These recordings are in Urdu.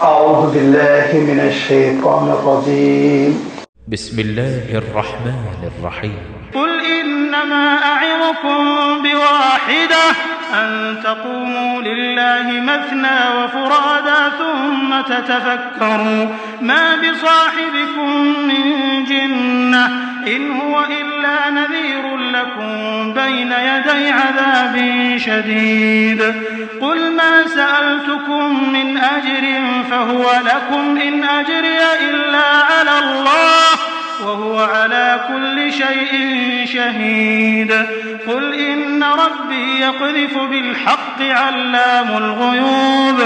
أعوذ بالله من الشيطان الرجيم بسم الله الرحمن الرحيم قل إنما أعظكم بواحدة أن تقوموا لله مثنى وفرادى ثم تتفكروا ما بصاحبكم من جنة إن هو إلا نذير لكم بين يدي عذاب شديد قل ما سألتكم من أجر فهو لكم إن أجري إلا على الله وهو على كل شيء شهيد قل إن ربي يقذف بالحق علام الغيوب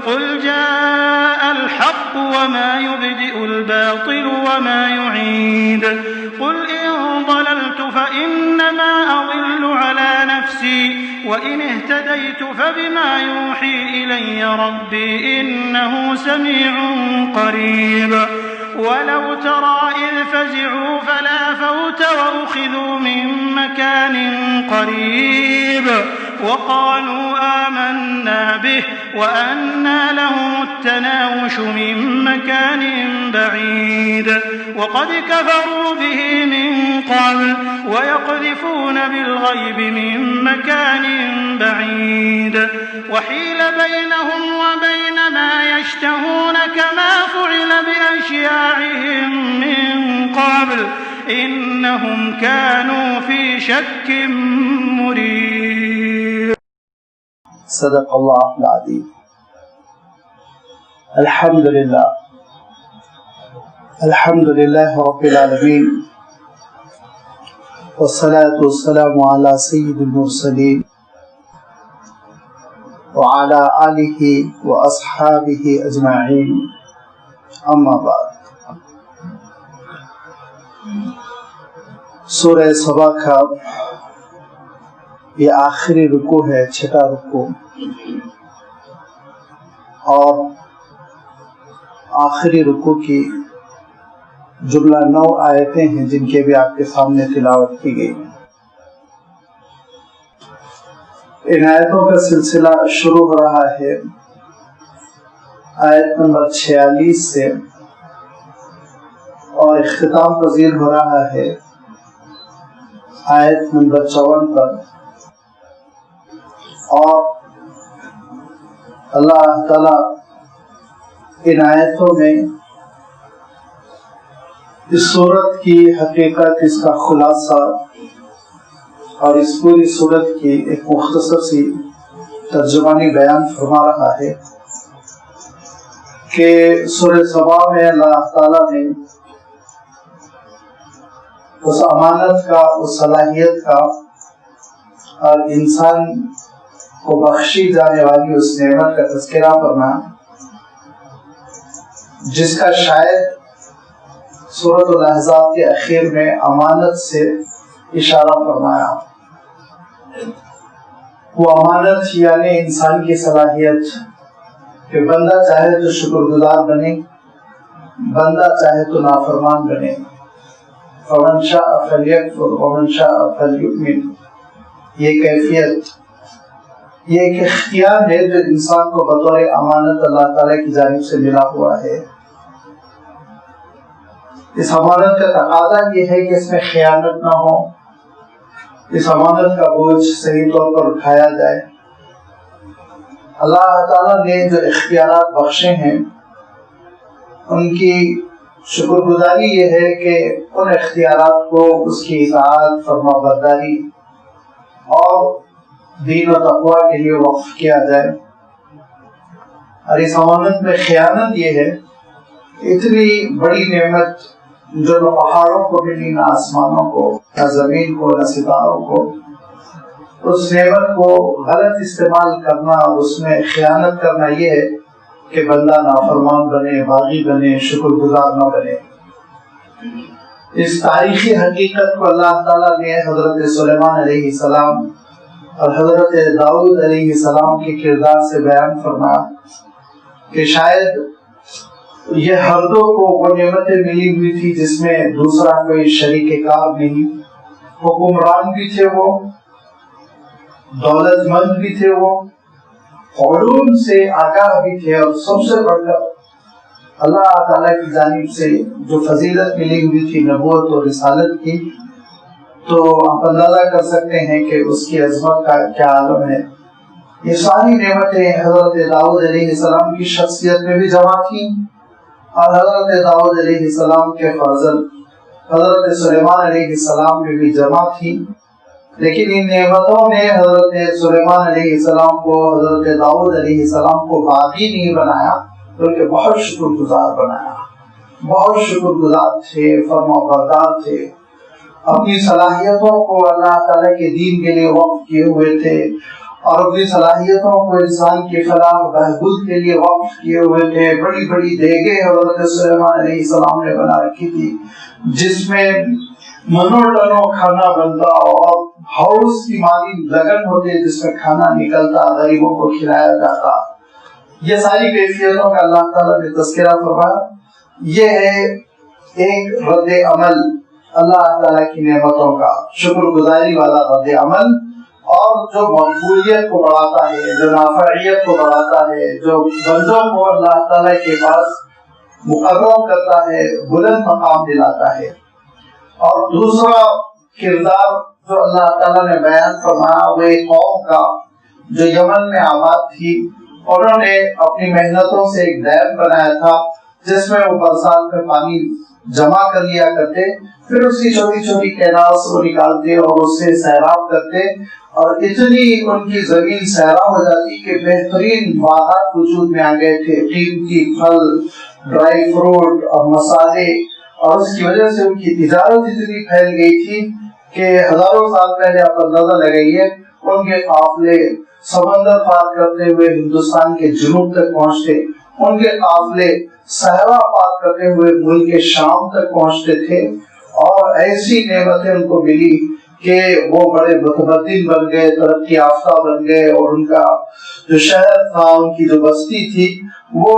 قل جاء الحق وما يبدئ الباطل وما يعيد قل إن ضللت فإنما أضل على نفسي وإن اهتديت فبما يوحي إلي ربي إنه سميع قريب ولو ترى إذ فزعوا فلا فوت وأخذوا من مكان قريب وقالوا آمنا به وأنى لهم التناوش من مكان بعيد وقد كفروا به من قبل ويقذفون بالغيب من مكان بعيد وحيل بينهم وبين ما يشتهون كما فعل بأشياعهم من قبل إنهم كانوا في شك مريب. صدق الله العظيم. الحمد لله رب العالمين والصلاة والسلام على سيد المرسلين وعلى آله وأصحابه أجمعين أما بعد. سورہ سبا کا یہ آخری رکوع ہے، چھٹا رکوع، اور آخری رکوع کی جملہ 9 آیتیں ہیں جن کے بھی آپ کے سامنے تلاوت کی گئی. ان آیتوں کا سلسلہ شروع ہو رہا ہے آیت نمبر 46 سے اور اختتام پذیر ہو رہا ہے آیت نمبر 54 پر. اور اللہ تعالی ان آیتوں میں اس سورت کی حقیقت، اس کا خلاصہ اور اس پوری سورت کی ایک مختصر سی ترجمانی بیان فرما رہا ہے کہ سورہ سبا میں اللہ تعالی نے اس امانت کا، اس صلاحیت کا اور انسان کو بخشی جانے والی اس نعمت کا تذکرہ فرمایا جس کا شاید سورۃ الاحزاب کے اخیر میں امانت سے اشارہ فرمایا. وہ امانت یعنی انسان کی صلاحیت کہ بندہ چاہے تو شکر گزار بنے، بندہ چاہے تو نافرمان بنے. فمن شاء فلیکفر ومن شاء فلیؤمن. یہ کیفیت، یہ ایک اختیار ہے جو انسان کو بطور امانت اللہ تعالیٰ کی جانب سے ملا ہوا ہے. اس امانت کا تقاضا یہ ہے کہ اس میں خیانت نہ ہو، اس امانت کا بوجھ صحیح طور پر اٹھایا جائے. اللہ تعالیٰ نے جو اختیارات بخشے ہیں ان کی شکر گزاری یہ ہے کہ ان اختیارات کو اس کی اطاعت، فرما برداری اور دین و تقوی کے لیے وقف کیا جائے. اور اس امانت میں خیانت یہ ہے اتنی بڑی نعمت جو نہ پہاڑوں کو ملی، نہ آسمانوں کو، نہ زمین کو، نہ ستاروں کو، اس نعمت کو غلط استعمال کرنا اور اس میں خیانت کرنا یہ ہے کہ بندہ نافرمان بنے، باغی بنے، شکر گزار نہ بنے. اس تاریخی حقیقت کو اللہ تعالیٰ نے حضرت سلیمان علیہ السلام اور حضرت داؤد علیہ السلام کے کردار سے بیان فرمایا کہ شاید یہ ہر دو کو وہ نعمتیں ملی ہوئی تھی جس میں دوسرا کوئی شریک کار نہیں. حکمران بھی تھے وہ، دولت مند بھی تھے وہ، علوم سے آگاہ بھی تھے، اور سب سے بڑھ کر اللہ تعالیٰ کی جانب سے جو فضیلت ملی ہوئی تھی نبوت اور رسالت کی، تو آپ اندازہ کر سکتے ہیں کہ اس کی عظمت کا کیا عالم ہے۔ یہ ساری نعمتیں حضرت داؤد علیہ السلام کی شخصیت میں بھی جمع تھیں، اور حضرت داؤد علیہ السلام کے فرزند حضرت سلیمان علیہ السلام میں بھی جمع تھیں، لیکن ان نعمتوں نے حضرت سلیمان علیہ السلام کو، حضرت داؤد علیہ السلام کو باغی نہیں بنایا، بلکہ بہت شکر گزار بنایا۔ بہت شکر گزار تھے، فرما بردار تھے، اپنی صلاحیتوں کو اللہ تعالیٰ کے دین کے لیے وقف کیے ہوئے تھے، اور اپنی صلاحیتوں کو انسان کی فلاح و بہبود کے لیے وقف کیے ہوئے تھے۔ بڑی بڑی دیگیں حضرت سلیمان علیہ السلام نے بنا رکھی تھی، جس میں منو ٹنوں کھانا بنتا، اور ہاؤس کی مانی لگن ہوتے جس میں کھانا نکلتا، غریبوں کو کھلایا جاتا۔ یہ ساری کیفیتوں کا اللہ تعالیٰ نے تذکرہ فرمایا۔ یہ ہے ایک رد عمل اللہ تعالیٰ کی نعمتوں کا، شکر گزاری والا رد عمل، اور جو مقبولیت کو بڑھاتا ہے، جو نافعیت کو بڑھاتا ہے، جو بندوں کو اللہ تعالیٰ کے پاس مقرر کرتا ہے، بلند مقام دلاتا ہے۔ اور دوسرا کردار جو اللہ تعالیٰ نے بیان فرمایا وہ ایک قوم کا جو یمن میں آباد تھی، انہوں نے اپنی محنتوں سے ایک ڈیم بنایا تھا جس میں وہ برسات میں پانی جمع کر لیا کرتے، پھر اس کی چھوٹی چھوٹی کینال سے وہ نکالتے اور اس سے سیراب کرتے، اور اتنی ان کی زمین صحرا ہو جاتی کہ بہترین باغات وجود میں آ گئے تھے، قیمتی پھل، ڈرائی فروٹ اور مسالے، اور اس کی وجہ سے ان کی تجارت اتنی پھیل گئی تھی کہ ہزاروں سال پہلے آپ اندازہ لگائیے ان کے قافلے سمندر پار کرتے ہوئے ہندوستان کے جنوب تک پہنچتے، ان کے قافلے صحرا پار کرتے ہوئے ملک شام تک پہنچتے تھے، اور ایسی نعمتیں ان کو ملی کہ وہ بڑے متمدن بن گئے، ترقی یافتہ بن گئے، اور ان کا جو شہر تھا، ان کی جو بستی تھی، وہ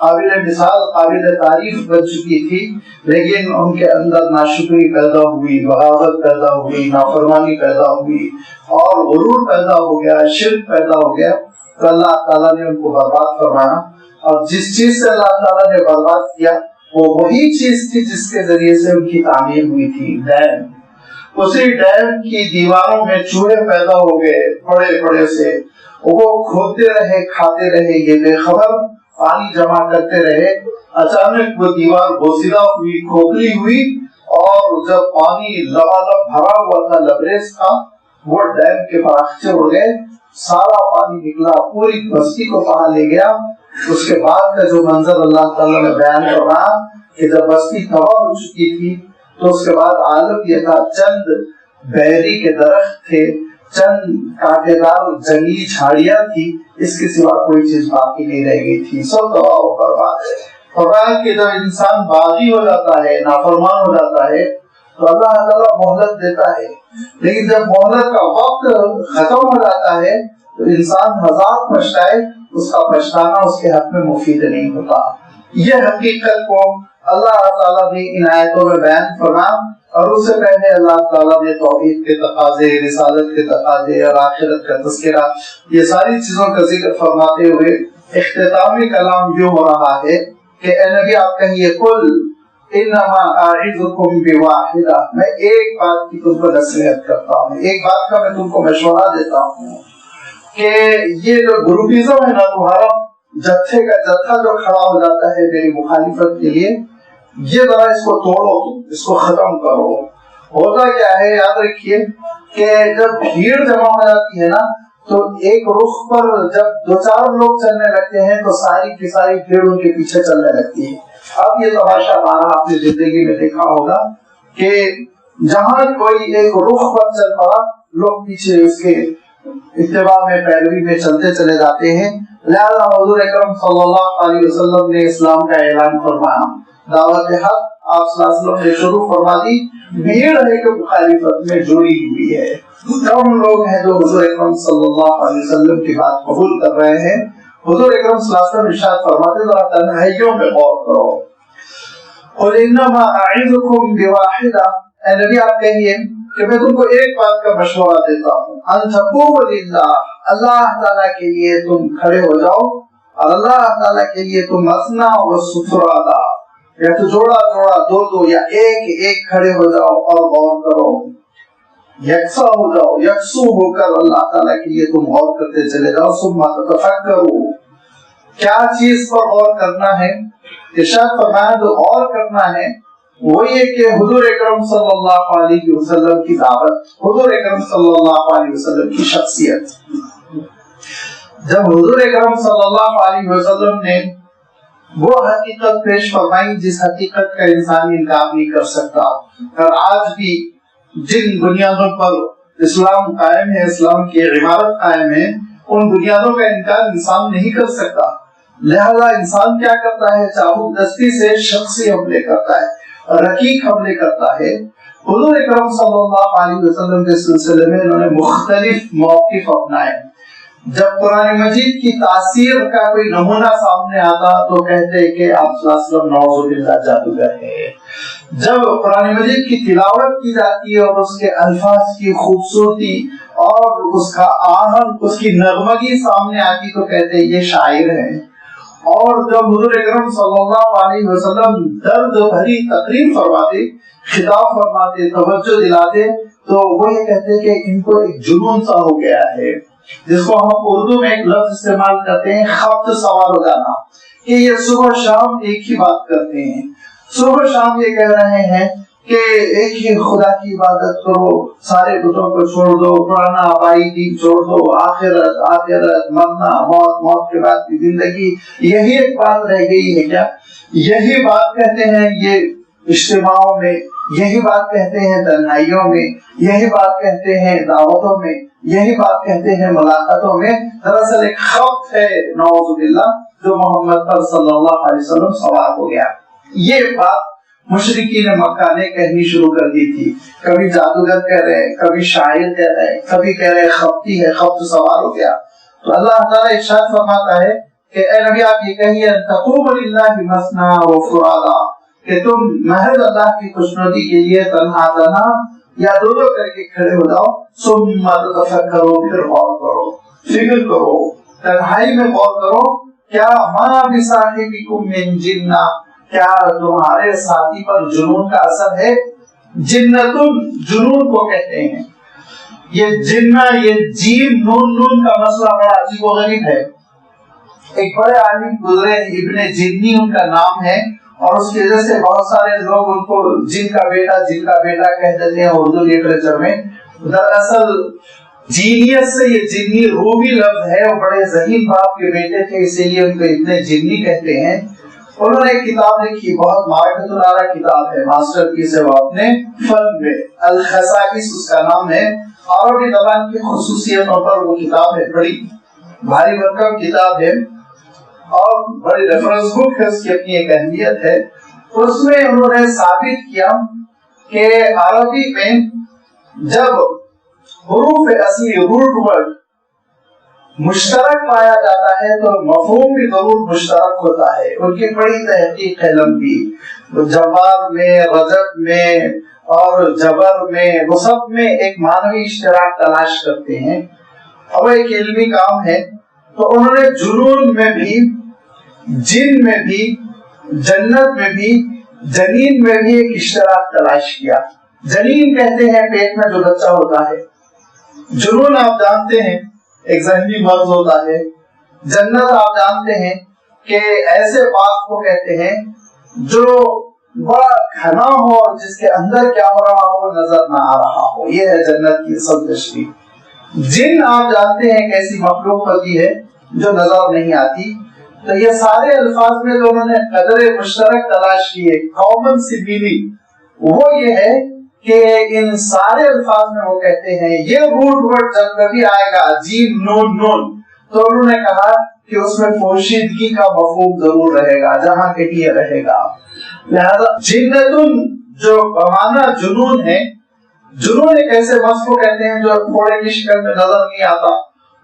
قابل مثال، قابل تعریف بن چکی تھی، لیکن ان کے اندر ناشکری پیدا ہوئی، بغاوت پیدا ہوئی، نافرمانی پیدا ہوئی، اور غرور پیدا ہو گیا، شرک پیدا ہو گیا، تو اللہ تعالیٰ نے ان کو برباد فرمایا۔ اور جس چیز سے اللہ تعالیٰ نے برباد کیا وہ وہی چیز تھی جس کے ذریعے سے ان کی تعمیر ہوئی تھی، ڈیم۔ اسی ڈیم کی دیواروں میں چوہے پیدا ہو گئے بڑے بڑے سے، وہ کھودتے رہے، کھاتے رہے، یہ بے خبر پانی جمع کرتے رہے۔ اچانک وہ دیوار بوسیدہ ہوئی، کھوکھلی ہوئی، اور جب پانی لبالب بھرا ہوا تھا، لبریز تھا، وہ ڈیم کے فراخچے اڑ گئے، سارا پانی نکلا، پوری بستی کو بہا لے گیا۔ اس کے بعد کا جو منظر اللہ تعالیٰ نے بیان کرنا کہ جب بستی تباہ ہو چکی تھی تو اس کے بعد عالم یہ تھا، چند بیری کے درخت تھے، چند کانٹے دار جنگلی جھاڑیاں تھی، اس کے سوا کوئی چیز باقی نہیں رہ گئی تھی، سب تباہ و برباد ہے۔ فرمایا کہ جب انسان باغی ہو جاتا ہے، نافرمان ہو جاتا ہے، تو اللہ تعالیٰ مہلت دیتا ہے، لیکن جب مہلت کا وقت ختم ہو جاتا ہے تو انسان ہزار پچھتائے، اس کا پچھتانا اس کے حق میں مفید نہیں ہوتا۔ یہ حقیقت کو اللہ تعالیٰ نے ان آیتوں میں بیان فرمایا، اور اس سے پہلے اللہ تعالیٰ نے توحید کے تقاضے، رسالت کے تقاضے اور آخرت کا تذکرہ، یہ ساری چیزوں کا ذکر فرماتے ہوئے اختتامی کلام یوں ہو رہا ہے کہ اے نبی آپ کہیے، قل انما اعظکم بواحدہ، میں ایک بات کی تم کو نصیحت کرتا ہوں، ایک بات کا میں تم کو مشورہ دیتا ہوں کہ یہ جو گروپیزم ہے نا تمہارا، جتھے کا جتھا جو کھڑا ہو جاتا ہے میری مخالفت کے لیے، یہ ذرا اس کو توڑو، اس کو ختم کرو۔ ہوتا کیا ہے، یاد رکھیے کہ جب بھیڑ جمع ہو جاتی ہے نا تو ایک رخ پر جب دو چار لوگ چلنے لگتے ہیں تو ساری کی ساری بھیڑ ان کے پیچھے چلنے لگتی ہے۔ اب یہ تماشا ہمارا آپ نے زندگی میں دیکھا ہوگا کہ جہاں کوئی ایک رخ پر چل پڑا، لوگ پیچھے اس کے اتباع میں، پیروی میں چلتے چلے جاتے ہیں۔ لہذا حضور اکرم صلی اللہ علیہ وسلم نے اسلام کا اعلان فرمایا، دعوت حق آپ صلی اللہ علیہ وسلم نے شروع فرما دی، بھیڑ ہے کہ مخالفت میں جڑی ہوئی ہے۔ کم لوگ ہیں جو حضور اکرم صلی اللہ علیہ وسلم کی بات قبول کر رہے ہیں۔ حضور اکرم صلی اللہ علیہ وسلم ارشاد فرماتے ذرا تنہائیوں میں غور کرو، قل انما اعظکم بواحدہ، اے نبی آپ کہیے کہ میں تم کو ایک بات کا مشورہ دیتا ہوں، ان تقوموا للہ، اللہ تعالیٰ کے لیے تم کھڑے ہو جاؤ، اور اللہ تعالیٰ کے لیے تم مسنہ و فرادا، یا تو جوڑا جوڑا دو دو یا ایک ایک کھڑے ہو جاؤ اور غور کرو، یکساں ہو جاؤ، یکسو ہو کر اللہ تعالیٰ کے لیے تم غور کرتے چلے جاؤ، سمہ تتفکروا، کیا چیز پر غور کرنا ہے؟ ارشاد فرمایا جو غور کرنا ہے وہ یہ کہ حضور اکرم صلی اللہ علیہ وسلم کی دعوت، حضور اکرم صلی اللہ علیہ وسلم کی شخصیت۔ جب حضور اکرم صلی اللہ علیہ وسلم نے وہ حقیقت پیش فرمائی جس حقیقت کا انسان انکار نہیں کر سکتا، اور آج بھی جن بنیادوں پر اسلام قائم ہے، اسلام کی عمارت قائم ہے، ان بنیادوں کا انکار انسان نہیں کر سکتا، لہذا انسان کیا کرتا ہے؟ چاہو دستی سے شخصی حملے کرتا ہے، رقیق حملے کرتا ہے۔ حضور اکرم صلی اللہ علیہ وسلم کے سلسلے میں انہوں نے مختلف موقف اپنائے۔ جب قرآن مجید کی تاثیر کا کوئی نمونہ سامنے آتا تو کہتے کہ آپ صلی اللہ علیہ وسلم نعوذ باللہ جادوگر ہے۔ جب قرآن مجید کی تلاوت کی جاتی ہے اور اس کے الفاظ کی خوبصورتی اور اس کا آہنگ، اس کی نغمگی سامنے آتی تو کہتے یہ شاعر ہے۔ اور جب حضور اکرم صلی اللہ علیہ وسلم درد بھری تقریر فرماتے، خطاب فرماتے، توجہ دلاتے تو وہ یہ کہتے کہ ان کو ایک جنون سا ہو گیا ہے، جس کو ہم اردو میں ایک لفظ استعمال کرتے ہیں خبط سوار ہو جانا، کہ یہ صبح شام ایک ہی بات کرتے ہیں، صبح شام یہ کہہ رہے ہیں کہ ایک ہی خدا کی عبادت کرو، سارے بتوں کو چھوڑ دو، پرانا آبائی دین چھوڑ دو، آخرت آخرت، مرنا موت، موت کے بعد کی زندگی، یہی ایک بات رہ گئی ہے کیا؟ یہی بات کہتے ہیں یہ اجتماعوں میں، یہی بات کہتے ہیں تنہائیوں میں، یہی بات کہتے ہیں دعوتوں میں، یہی بات کہتے ہیں ملاقاتوں میں۔ دراصل ایک خبط ہے نعوذ باللہ جو محمد پر صلی اللہ علیہ وسلم سوار ہو گیا۔ یہ بات مشرکین مکہ نے کہنی شروع کر دی تھی، کبھی جادوگر کہہ رہے، کبھی شاعر کہہ رہے، کبھی کہہ رہے خبطی ہے، خبط سوار ہو گیا۔ تو اللہ تعالیٰ ارشاد فرماتا ہے کہ اے نبی آپ یہ کہیے تقوموا للہ مسنہ و فرادا، کہ تم محض اللہ کی خوشنودی کے لیے تنہا تنہا یا دو دو کر کے کھڑے ہو جاؤ، سمہ تتفکروا، پھر غور کرو، فکر کرو، تنہائی میں غور کرو، کیا ما بصاحبکم من جنہ، کیا تمہارے ساتھی پر جنون کا اثر ہے؟ جنتن جنون کو کہتے ہیں، یہ جنہ، یہ جیم نون نون کا مسئلہ بڑا عجیب و غریب ہے۔ ایک بڑے عالم گزرے ابن جنی ان کا نام ہے، اور اس کی وجہ سے بہت سارے لوگ ان کو جن کا بیٹا کہہ دیتے ہیں اردو لٹریچر میں۔ دراصل جینیس سے یہ جنی رومی لفظ ہے، وہ بڑے ذہین باپ کے بیٹے تھے، اسی لیے ان کو اتنے جنی کہتے ہیں۔ انہوں نے ایک کتاب لکھی، بہت معرکۃ العرا کتاب ہے، ماسٹر پیس ہے وہ اپنے فن میں، الخصائص اس کا نام ہے۔ عربی زبان کی خصوصیتوں پر وہ کتاب ہے، بڑی بھاری بھرکم کتاب ہے اور بڑی ریفرنس بک ہے، اس کی اپنی ایک اہمیت ہے۔ اس میں انہوں نے ثابت کیا کہ عربی میں جب حروف اصلی روٹ ورڈ مشترک پایا جاتا ہے تو مفہوم بھی ضرور مشترک ہوتا ہے۔ ان کی بڑی تحقیق ہے لمبی، جبار میں، رجب میں اور جبر میں، وہ سب میں ایک معنوی اشتراک تلاش کرتے ہیں، اور ایک علمی کام ہے۔ تو انہوں نے جنون میں بھی، جن میں بھی، جنت میں بھی، جنین میں بھی ایک اشتراک تلاش کیا۔ جنین کہتے ہیں پیٹ میں جو بچہ ہوتا ہے، جنون آپ جانتے ہیں ایک ذہنی مرض ہوتا ہے، جنت آپ جانتے ہیں کہ ایسے باغ کو کہتے ہیں جو بڑا گھنا ہو اور جس کے اندر کیا ہو رہا ہو نظر نہ آ رہا ہو، یہ ہے جنت کی اصل تشریح۔ جن آپ جانتے ہیں کیسی مخلوق ہوتی ہے جو نظر نہیں آتی۔ تو یہ سارے الفاظ میں جو انہوں نے قدر مشترک تلاش کیے، کامن سی میننگ، وہ یہ ہے کہ ان سارے الفاظ میں وہ کہتے ہیں یہ روٹ ورڈ جب کبھی آئے گا جیم نون نون، تو انہوں نے کہا کہ اس میں پوشیدگی کا مفہوم ضرور رہے گا، جہاں کہیں یہ رہے گا۔ لہذا جنتن جو بمانا جنون ہے، جنون ایک ایسے وصف کو کہتے ہیں جو پھوڑے کی شکل میں نظر نہیں آتا،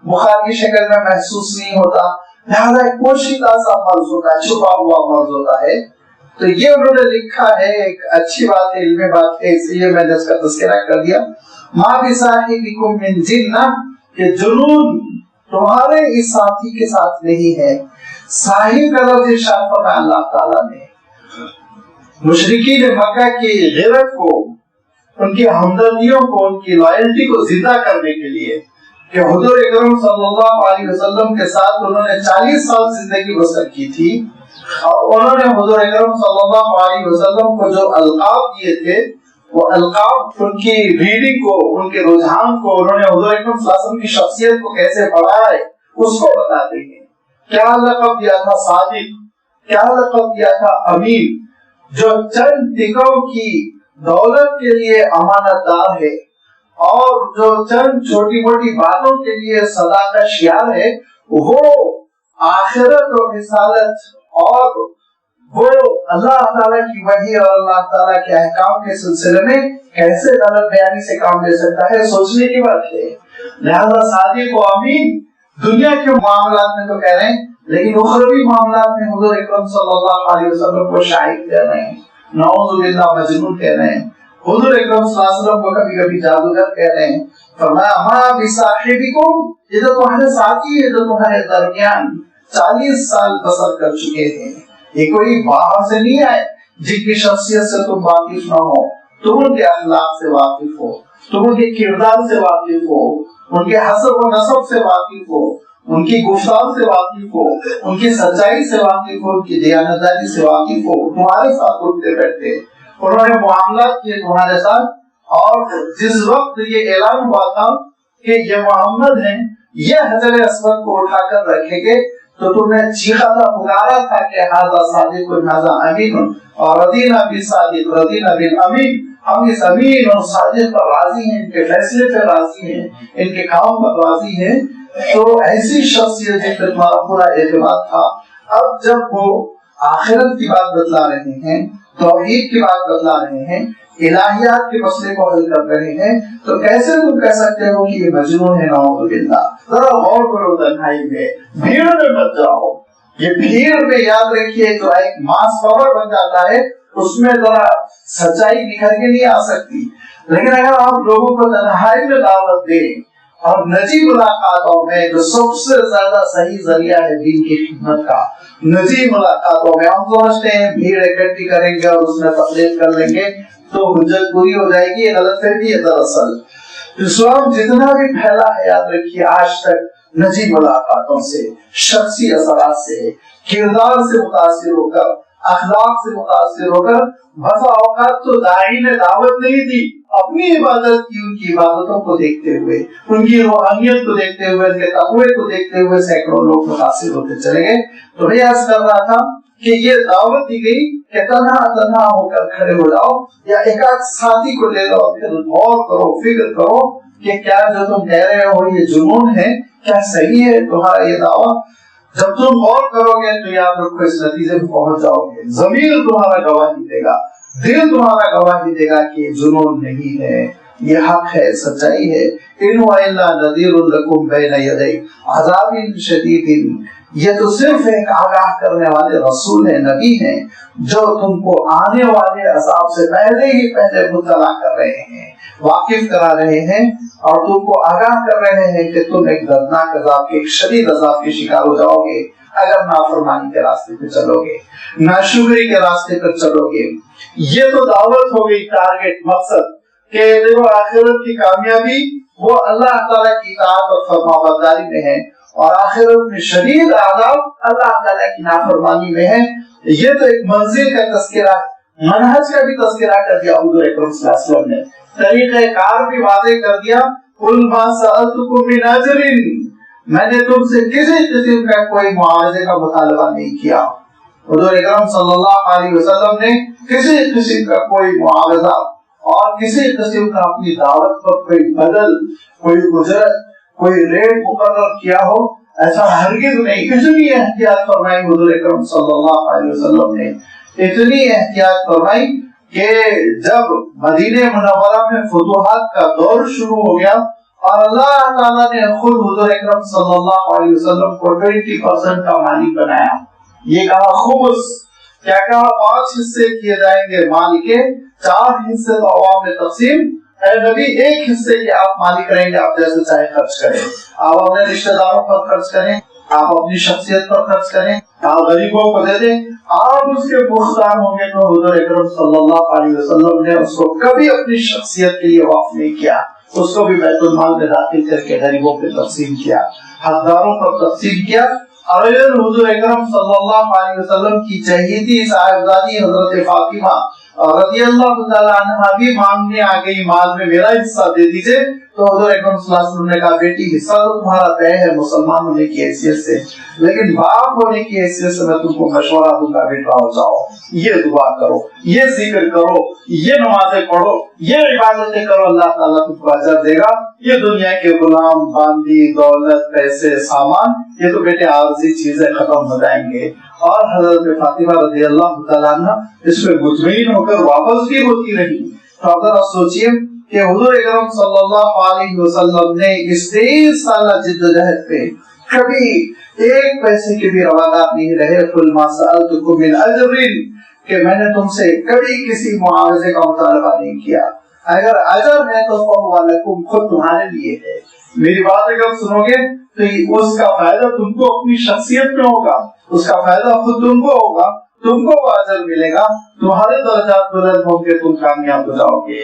بخار کی شکل میں محسوس نہیں ہوتا، لہذا ایک پوشیدہ سا مرض ہوتا ہے، چھپا ہوا مرض ہوتا ہے۔ تو یہ انہوں نے لکھا ہے، ایک اچھی بات ہے، علمی بات ہے، اس لیے میں نے اس کا تذکرہ کر دیا۔ ما بصاحبکم من جنہ، کہ جنون تمہارے اس ساتھی کے ساتھ نہیں ہے۔ صاحب کا لفظ ارشاد فرمایا اللہ تعالیٰ نے مشرکین مکہ کی غیرت کو، ان کی ہمدردیوں کو، ان کی لائلٹی کو زندہ کرنے کے لیے کہ حضور اکرم صلی اللہ علیہ وسلم کے ساتھ انہوں نے 40 سال زندگی بسر کی تھی، اور انہوں نے حضور اکرم صلی اللہ علیہ وسلم کو جو القاب دیے تھے وہ القاب ان کی ریڈنگ کو، ان کے رجحان کو، انہوں نے حضور اکرم صلی اللہ علیہ وسلم کی شخصیت کو کیسے پڑھا ہے اس کو بتاتے ہیں۔ کیا لقب دیا تھا صادق، کیا لقب دیا تھا امین، جو چند ٹکوں کی دولت کے لیے امانت دار ہے اور جو چند چھوٹی موٹی باتوں کے لیے صداقت شیار ہے، وہ آخرت اور رسالت اور وہ اللہ تعالیٰ کی وحی اور اللہ تعالیٰ کے احکام کے سلسلے میں کیسے غلط بیانی سے کام لے سکتا ہے، سوچنے کی بات ہے۔ لہذا صادق و امین دنیا کے معاملات میں تو کہہ رہے ہیں، لیکن اخروی معاملات میں حضور اکرم صلی اللہ علیہ وسلم کو شاہد کہہ رہے ہیں، نعوذ باللہ مجنون کہہ رہے ہیں، حضور اکرم صلی اللہ علیہ وسلم کو کبھی کبھی جادوگر کہہ رہے ہیں۔ فرمایا ما بصاحبکم، یہ تو تمہارے ساتھی ہے جو تمہارے درمیان 40 سال بسر کر چکے ہیں، یہ کوئی باہر سے نہیں آئے جن کی شخصیت سے تم واقف نہ ہو، تم ان کے اخلاق سے واقف ہو، تم ان کے کردار سے واقف ہو، ان کے حسب و نسب سے واقف ہو، ان کی گفتار سے واقف ہو، ان کی سچائی سے واقف ہو، ان کی دیانتداری سے واقف ہو، تمہارے ساتھ اٹھتے بیٹھتے انہوں نے معاملات کیے تمہارے ساتھ، اور جس وقت یہ اعلان ہوا تھا کہ یہ محمد ہیں، یہ حجر اسود کو اٹھا کر رکھیں گے، تو تم نے چیخا تھا، پکارا تھا کہ ھذا صادق ھذا امین، اور رضینا بالصادق رضینا بالامین، ہم اس امین اور صادق پر راضی ہیں، ان کے فیصلے پر راضی ہیں، ان کے کام پر راضی ہیں۔ تو ایسی شخصیت جن پر تمہارا پورا اعتماد تھا، اب جب وہ آخرت کی بات بتلا رہے ہیں، توحید کی بات بتلا رہے ہیں، الہیات کے مسئلے کو حل کر رہے ہیں، تو کیسے تم کہہ سکتے ہو کہ یہ مجنون ہے؟ نعوذ باللہ۔ ذرا غور کرو، تنہائی میں بھیڑ میں مت جاؤ، یہ بھیڑ میں یاد رکھیے جو ایک ماس پاور بن جاتا ہے، اس میں ذرا سچائی نکھر کے نہیں آ سکتی، لیکن اگر آپ لوگوں کو تنہائی میں دعوت دیں اور نجی ملاقاتوں میں، جو سب سے زیادہ صحیح ذریعہ ہے دین کی خدمت کا، نجی ملاقاتوں میں ہم سمجھتے ہیں بھیڑ اکٹھی کریں گے اور اس میں تقلید کر لیں گے تو حجت پوری ہو جائے گی، یہ غلط فہمی ہے۔ دراصل اسلام جتنا بھی پھیلا ہے، یاد رکھیے آج تک نجی ملاقاتوں سے، شخصی اثرات سے، کردار سے متاثر ہو کر، اخلاق سے متاثر ہو کر، بسا اوقات تو داعی نے دعوت نہیں دی، اپنی عبادت کی، ان کی عبادتوں کو دیکھتے ہوئے، ان کی روحانیت کو دیکھتے ہوئے، ان کے تقوی کو دیکھتے ہوئے سینکڑوں لوگ متاثر ہوتے چلے گئے۔ تو میں عرض کر رہا تھا کہ یہ دعوت دی گئی کہ تنہا ہو کر کھڑے ہو جاؤ یا ایک آدھ ساتھی کو لے لو، پھر غور کرو، فکر کرو کہ کیا جو تم کہہ رہے ہو یہ جنون ہے، کیا صحیح ہے تمہارا یہ دعویٰ؟ جب تم غور کرو گے تو یاد رکھو اس نتیجے میں پہنچ جاؤ گے، ضمیر تمہارا گواہی دے گا، دل تمہارا گواہی دے گا کہ یہ جنون نہیں ہے، یہ حق ہے، سچائی ہے۔ ان وَإِلَّا نَذِيرٌ لَكُمْ بَيْنَ يَدَيْ عَذَابٍ شَدِيدٍ، یہ تو صرف ایک آگاہ کرنے والے رسول ہیں، نبی ہیں، جو تم کو آنے والے عذاب سے پہلے مطلع کر رہے ہیں، واقف کرا رہے ہیں، اور تم کو آگاہ کر رہے ہیں کہ تم ایک دردناک عذاب کے، ایک شدید عذاب کے شکار ہو جاؤ گے اگر نافرمانی کے راستے پہ چلو گے، ناشکری کے راستے پر چلو گے۔ یہ تو دعوت ہو گئی، ٹارگٹ، مقصد کہ دیکھو آخرت کی کامیابی وہ اللہ تعالیٰ کی اطاعت اور فرمانبرداری میں ہے، اور آخرت میں شدید عذاب اللہ تعالیٰ کی نافرمانی میں ہے۔ یہ تو ایک منزل کا تذکرہ ہے، منہج کا بھی تذکرہ کر دیا حضور اکرم صلی اللہ علیہ وسلم نے، طریقہ کار بھی واضح کر دیا۔ قُلْ مَا سَأَلْتُكُم مِّنْ أَجْرٍ، میں نے تم سے کسی قسم کا کوئی معاوضے کا مطالبہ نہیں کیا۔ حضور اکرم صلی اللہ علیہ وسلم نے کسی قسم کا کوئی معاوضہ اور کسی قسم کا اپنی دعوت پر کوئی بدل، کوئی اجرت، کوئی ریٹ مقرر کیا ہو، ایسا ہرگز نہیں۔ اتنی احتیاط فرمائی حضور اکرم صلی اللہ علیہ وسلم نے، اتنی احتیاط فرمائی کہ جب مدینہ منورہ میں فتوحات کا دور شروع ہو گیا اور اللہ تعالیٰ نے خود حضور اکرم صلی اللہ علیہ وسلم کو 20% کا مالک بنایا، یہ کہا خمس، کیا کہا 5 حصے کیے جائیں گے مال کے، 4 حصے تو عوام میں تقسیم، اے نبی 1 حصے کے آپ مالک رہیں گے، آپ جیسے چاہے خرچ کریں، آپ اپنے رشتہ داروں پر خرچ کریں، آپ اپنی شخصیت پر خرچ کریں، آپ غریبوں کو دے دیں، آپ اس کے مختار ہوں گے۔ تو حضور اکرم صلی اللہ علیہ وسلم نے اس کو کبھی اپنی شخصیت کے لیے وقف نہیں کیا، اس کو بھی بیت المال میں داخل کر کے غریبوں پہ تقسیم کیا، حقداروں پر تقسیم کیا۔ اور حضور اکرم صلی اللہ علیہ وسلم کی چہیتی صاحبزادی حضرت فاطمہ رضی اللہ تعالی عنہا بھی مانگنے آ گئی، مال میں میرا حصہ دے دیجئے۔ تو حضور اکرم صلی اللہ علیہ وسلم نے کہا بیٹی حصہ تو تمہارا طے ہے مسلمان ہونے کی حیثیت سے، لیکن باپ ہونے کی حیثیت سے میں تم کو مشورہ دوں گا، بیٹا ہو جاؤ، یہ دعا کرو، یہ ذکر کرو، یہ نمازیں پڑھو، یہ عبادتیں کرو، اللہ تعالیٰ تم کو اجر دے گا۔ یہ دنیا کے غلام باندی دولت پیسے سامان یہ تو بیٹے عارضی چیزیں ختم ہو جائیں گے۔ اور حضرت فاطمہ رضی اللہ تعالیٰ عنہ اس میں مطمئن ہو کر واپس بھی ہوتی رہی۔ تو ذرا سوچئے کہ حضور اکرم صلی اللہ علیہ وسلم نے اس 23 سالہ جدوجہد پہ کبھی ایک پیسے کے بھی روادار نہیں رہے۔ قل ما سألتکم من اجر، کہ میں نے تم سے کبھی کسی معاوضے کا مطالبہ نہیں کیا، اگر اجر ہے تو فہو لکم، خود تمہارے لیے ہے۔ میری بات اگر سنو گے تو اس کا فائدہ تم کو اپنی شخصیت میں ہوگا، اس کا فائدہ خود تم کو ہوگا، تم کو وہ اجر ملے گا، تمہارے درجات بلند ہوں گے، تم کامیاب ہو جاؤ گے۔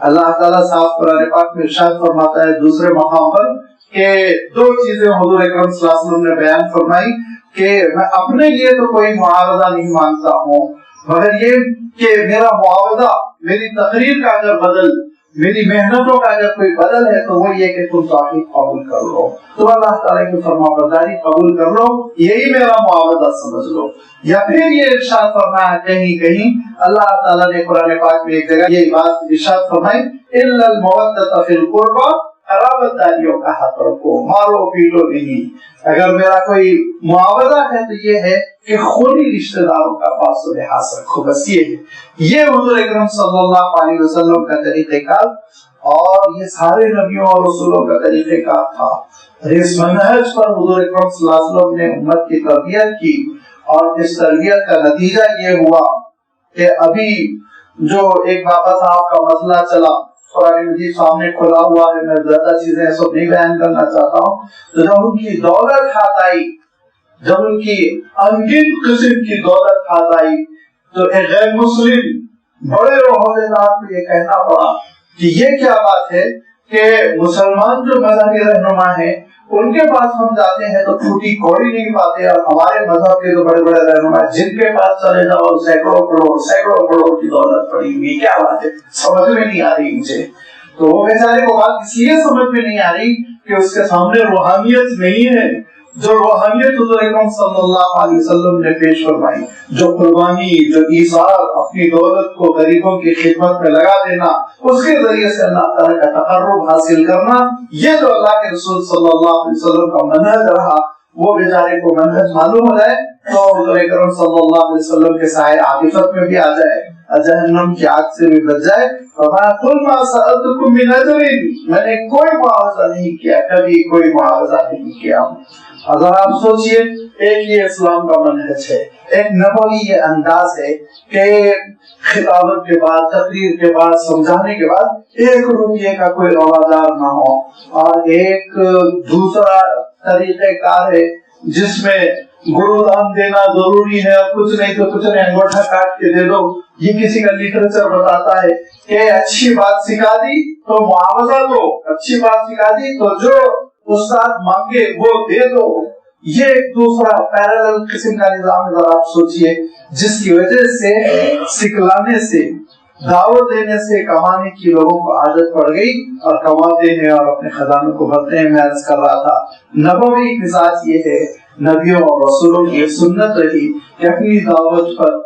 اللہ تعالیٰ صاحب قرآن پاک میں ارشاد فرماتا ہے دوسرے مقام پر کہ دو چیزیں حضور اکرم صلی اللہ علیہ وسلم نے بیان فرمائی کہ میں اپنے لیے تو کوئی معاوضہ نہیں مانگتا ہوں، مگر یہ کہ میرا معاوضہ، میری تقریر کا اگر بدل، میری محنتوں کا اگر کوئی بدل ہے تو وہ یہ کہ تم توحید قبول کر لو، تم اللہ تعالیٰ کی فرما برداری قبول کر لو، یہی میرا معاوضہ سمجھ لو۔ یا پھر یہ ارشاد فرمایا کہیں کہیں اللہ تعالیٰ نے قرآن پاک میں ایک جگہ یہ بات ارشاد فرمائی الا المودۃ فی القربى، قرابت داریوں کا حق رکھو، مارو پیٹو نہیں۔ اگر میرا کوئی معاوضہ ہے تو یہ ہے کہ خونی رشتہ داروں کا پاس و لحاظ رکھو، بس یہ ہے۔ یہ حضور اکرم صلی اللہ علیہ وسلم کا طریقہ کار اور یہ سارے نبیوں اور رسولوں کا طریقہ کار تھا۔ اس منہج پر حضور اکرم صلی اللہ علیہ وسلم نے امت کی تربیت کی، اور اس تربیت کا نتیجہ یہ ہوا کہ ابھی جو ایک بابا صاحب کا مسئلہ چلا، قرآن مجید سامنے کھلا ہوا ہے، میں زیادہ چیزیں سب نہیں بیان کرنا چاہتا ہوں۔ تو جب ان کی دولت ہاتھ آئی، جب ان کی انگن قسم کی دولت ہاتھ آئی، تو ایک غیر مسلم بڑے عہدیدار کو یہ کہنا پڑا کہ یہ کیا بات ہے کہ مسلمان جو مذہبی رہنما ہیں ان کے پاس ہم جاتے ہیں تو ٹوٹی کوڑی نہیں پاتے، اور ہمارے مذہب کے جو بڑے بڑے رہنما جن کے پاس چلے جاؤ سینکڑوں کروڑ کی دولت پڑی ہوئی، کیا بات ہے، سمجھ میں نہیں آ رہی مجھے۔ تو وہ بیچارے کو بات اس لیے سمجھ میں نہیں آ رہی کہ اس کے سامنے روحانیت نہیں ہے، جو روحانیت حضور اکرم صلی اللہ علیہ وسلم نے پیش فرمائی، جو قربانی، جو ایثار، اپنی دولت کو غریبوں کی خدمت میں لگا دینا، اس کے ذریعے سے اللہ تعالیٰ کا تقرب حاصل کرنا، یہ جو اللہ کے رسول صلی اللہ علیہ وسلم کا منہج رہا، وہ بیچارے کو منہج معلوم ہو جائے تو حضور اکرم صلی اللہ علیہ وسلم کے سائے عاطفت میں بھی آ جائے، جہنم کی آگ سے بھی بچ جائے۔ قل ما سألتکم من اجر، میں نے کوئی معاوضہ نہیں کیا، کبھی کوئی معاوضہ نہیں کیا۔ اگر آپ سوچئے، ایک یہ اسلام کا منہج ہے، ایک نبوی یہ انداز ہے کہ خطابت کے بعد، تقریر کے بعد، سمجھانے کے بعد 1 روپیے کا کوئی روادار نہ ہو، اور ایک دوسرا طریقہ کار ہے جس میں گرو دان دینا ضروری ہے، اور کچھ نہیں تو کچھ نہیں، انگوٹھا کاٹ کے دے دو۔ یہ کسی کا لٹریچر بتاتا ہے کہ اچھی بات سکھا دی تو معاوضہ دو، اچھی بات سکھا دی تو جو استاد مانگے وہ دے دو۔ یہ ایک دوسرا پیرالل قسم کا نظام ہے۔ ذرا آپ سوچئے، جس کی وجہ سے سکھلانے سے، دعوت دینے سے کمانے کی لوگوں کو عادت پڑ گئی، اور کماتے ہیں اور اپنے خزانوں کو بھرتے ہیں۔ میں عرض کر رہا تھا نبوی مزاج یہ ہے، نبیوں اور رسولوں کی سنت رہی کہ اپنی دعوت پر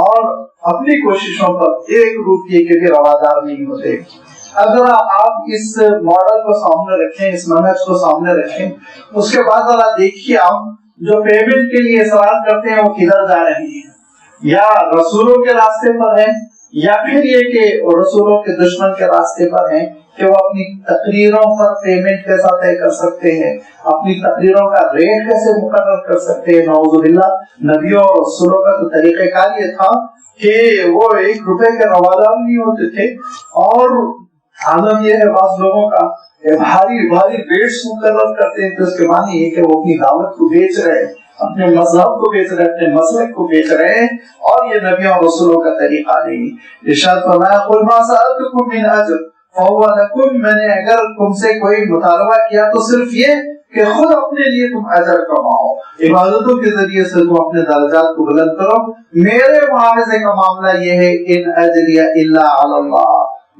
اور اپنی کوششوں پر 1 روپیے کے بھی روادار نہیں ہوتے۔ اگر آپ اس ماڈل کو سامنے رکھیں، اس منہج کو سامنے رکھیں، اس کے بعد ذرا دیکھیے آپ جو پیمنٹ کے لیے اصرار کرتے ہیں وہ کدھر جا رہے ہیں، یا رسولوں کے راستے پر ہیں، یا پھر یہ کہ رسولوں کے دشمن کے راستے پر ہیں کہ وہ اپنی تقریروں پر پیمنٹ کیسا طے کر سکتے ہیں، اپنی تقریروں کا ریٹ کیسے مقرر کر سکتے ہیں۔ نعوذ باللہ، نبیوں اور رسولوں کا تو طریقہ کار یہ تھا کہ وہ 1 روپے کے روادار نہیں ہوتے تھے، اور عالم یہ ہے بعض لوگوں کا بھاری بھاری ریٹس مقرر کرتے ہیں، تو اس کے معنی یہ کہ وہ اپنی دعوت کو بیچ رہے ہیں، اپنے مذہب کو بیچ رہے ہیں، اپنے مسلک کو بیچ رہے ہیں، اور یہ نبیوں اور رسولوں کا طریقہ نہیں۔ ارشاد فرمایا قل ما سألتکم من اجر فهو لکم، میں نے اگر تم سے کوئی مطالبہ کیا تو صرف یہ کہ خود اپنے لیے تم اجر کماؤ، عبادتوں کے ذریعے سے تم اپنے درجات کو بلند کرو۔ میرے معاوضے کا معاملہ یہ ہے ان اجری الا علی اللہ،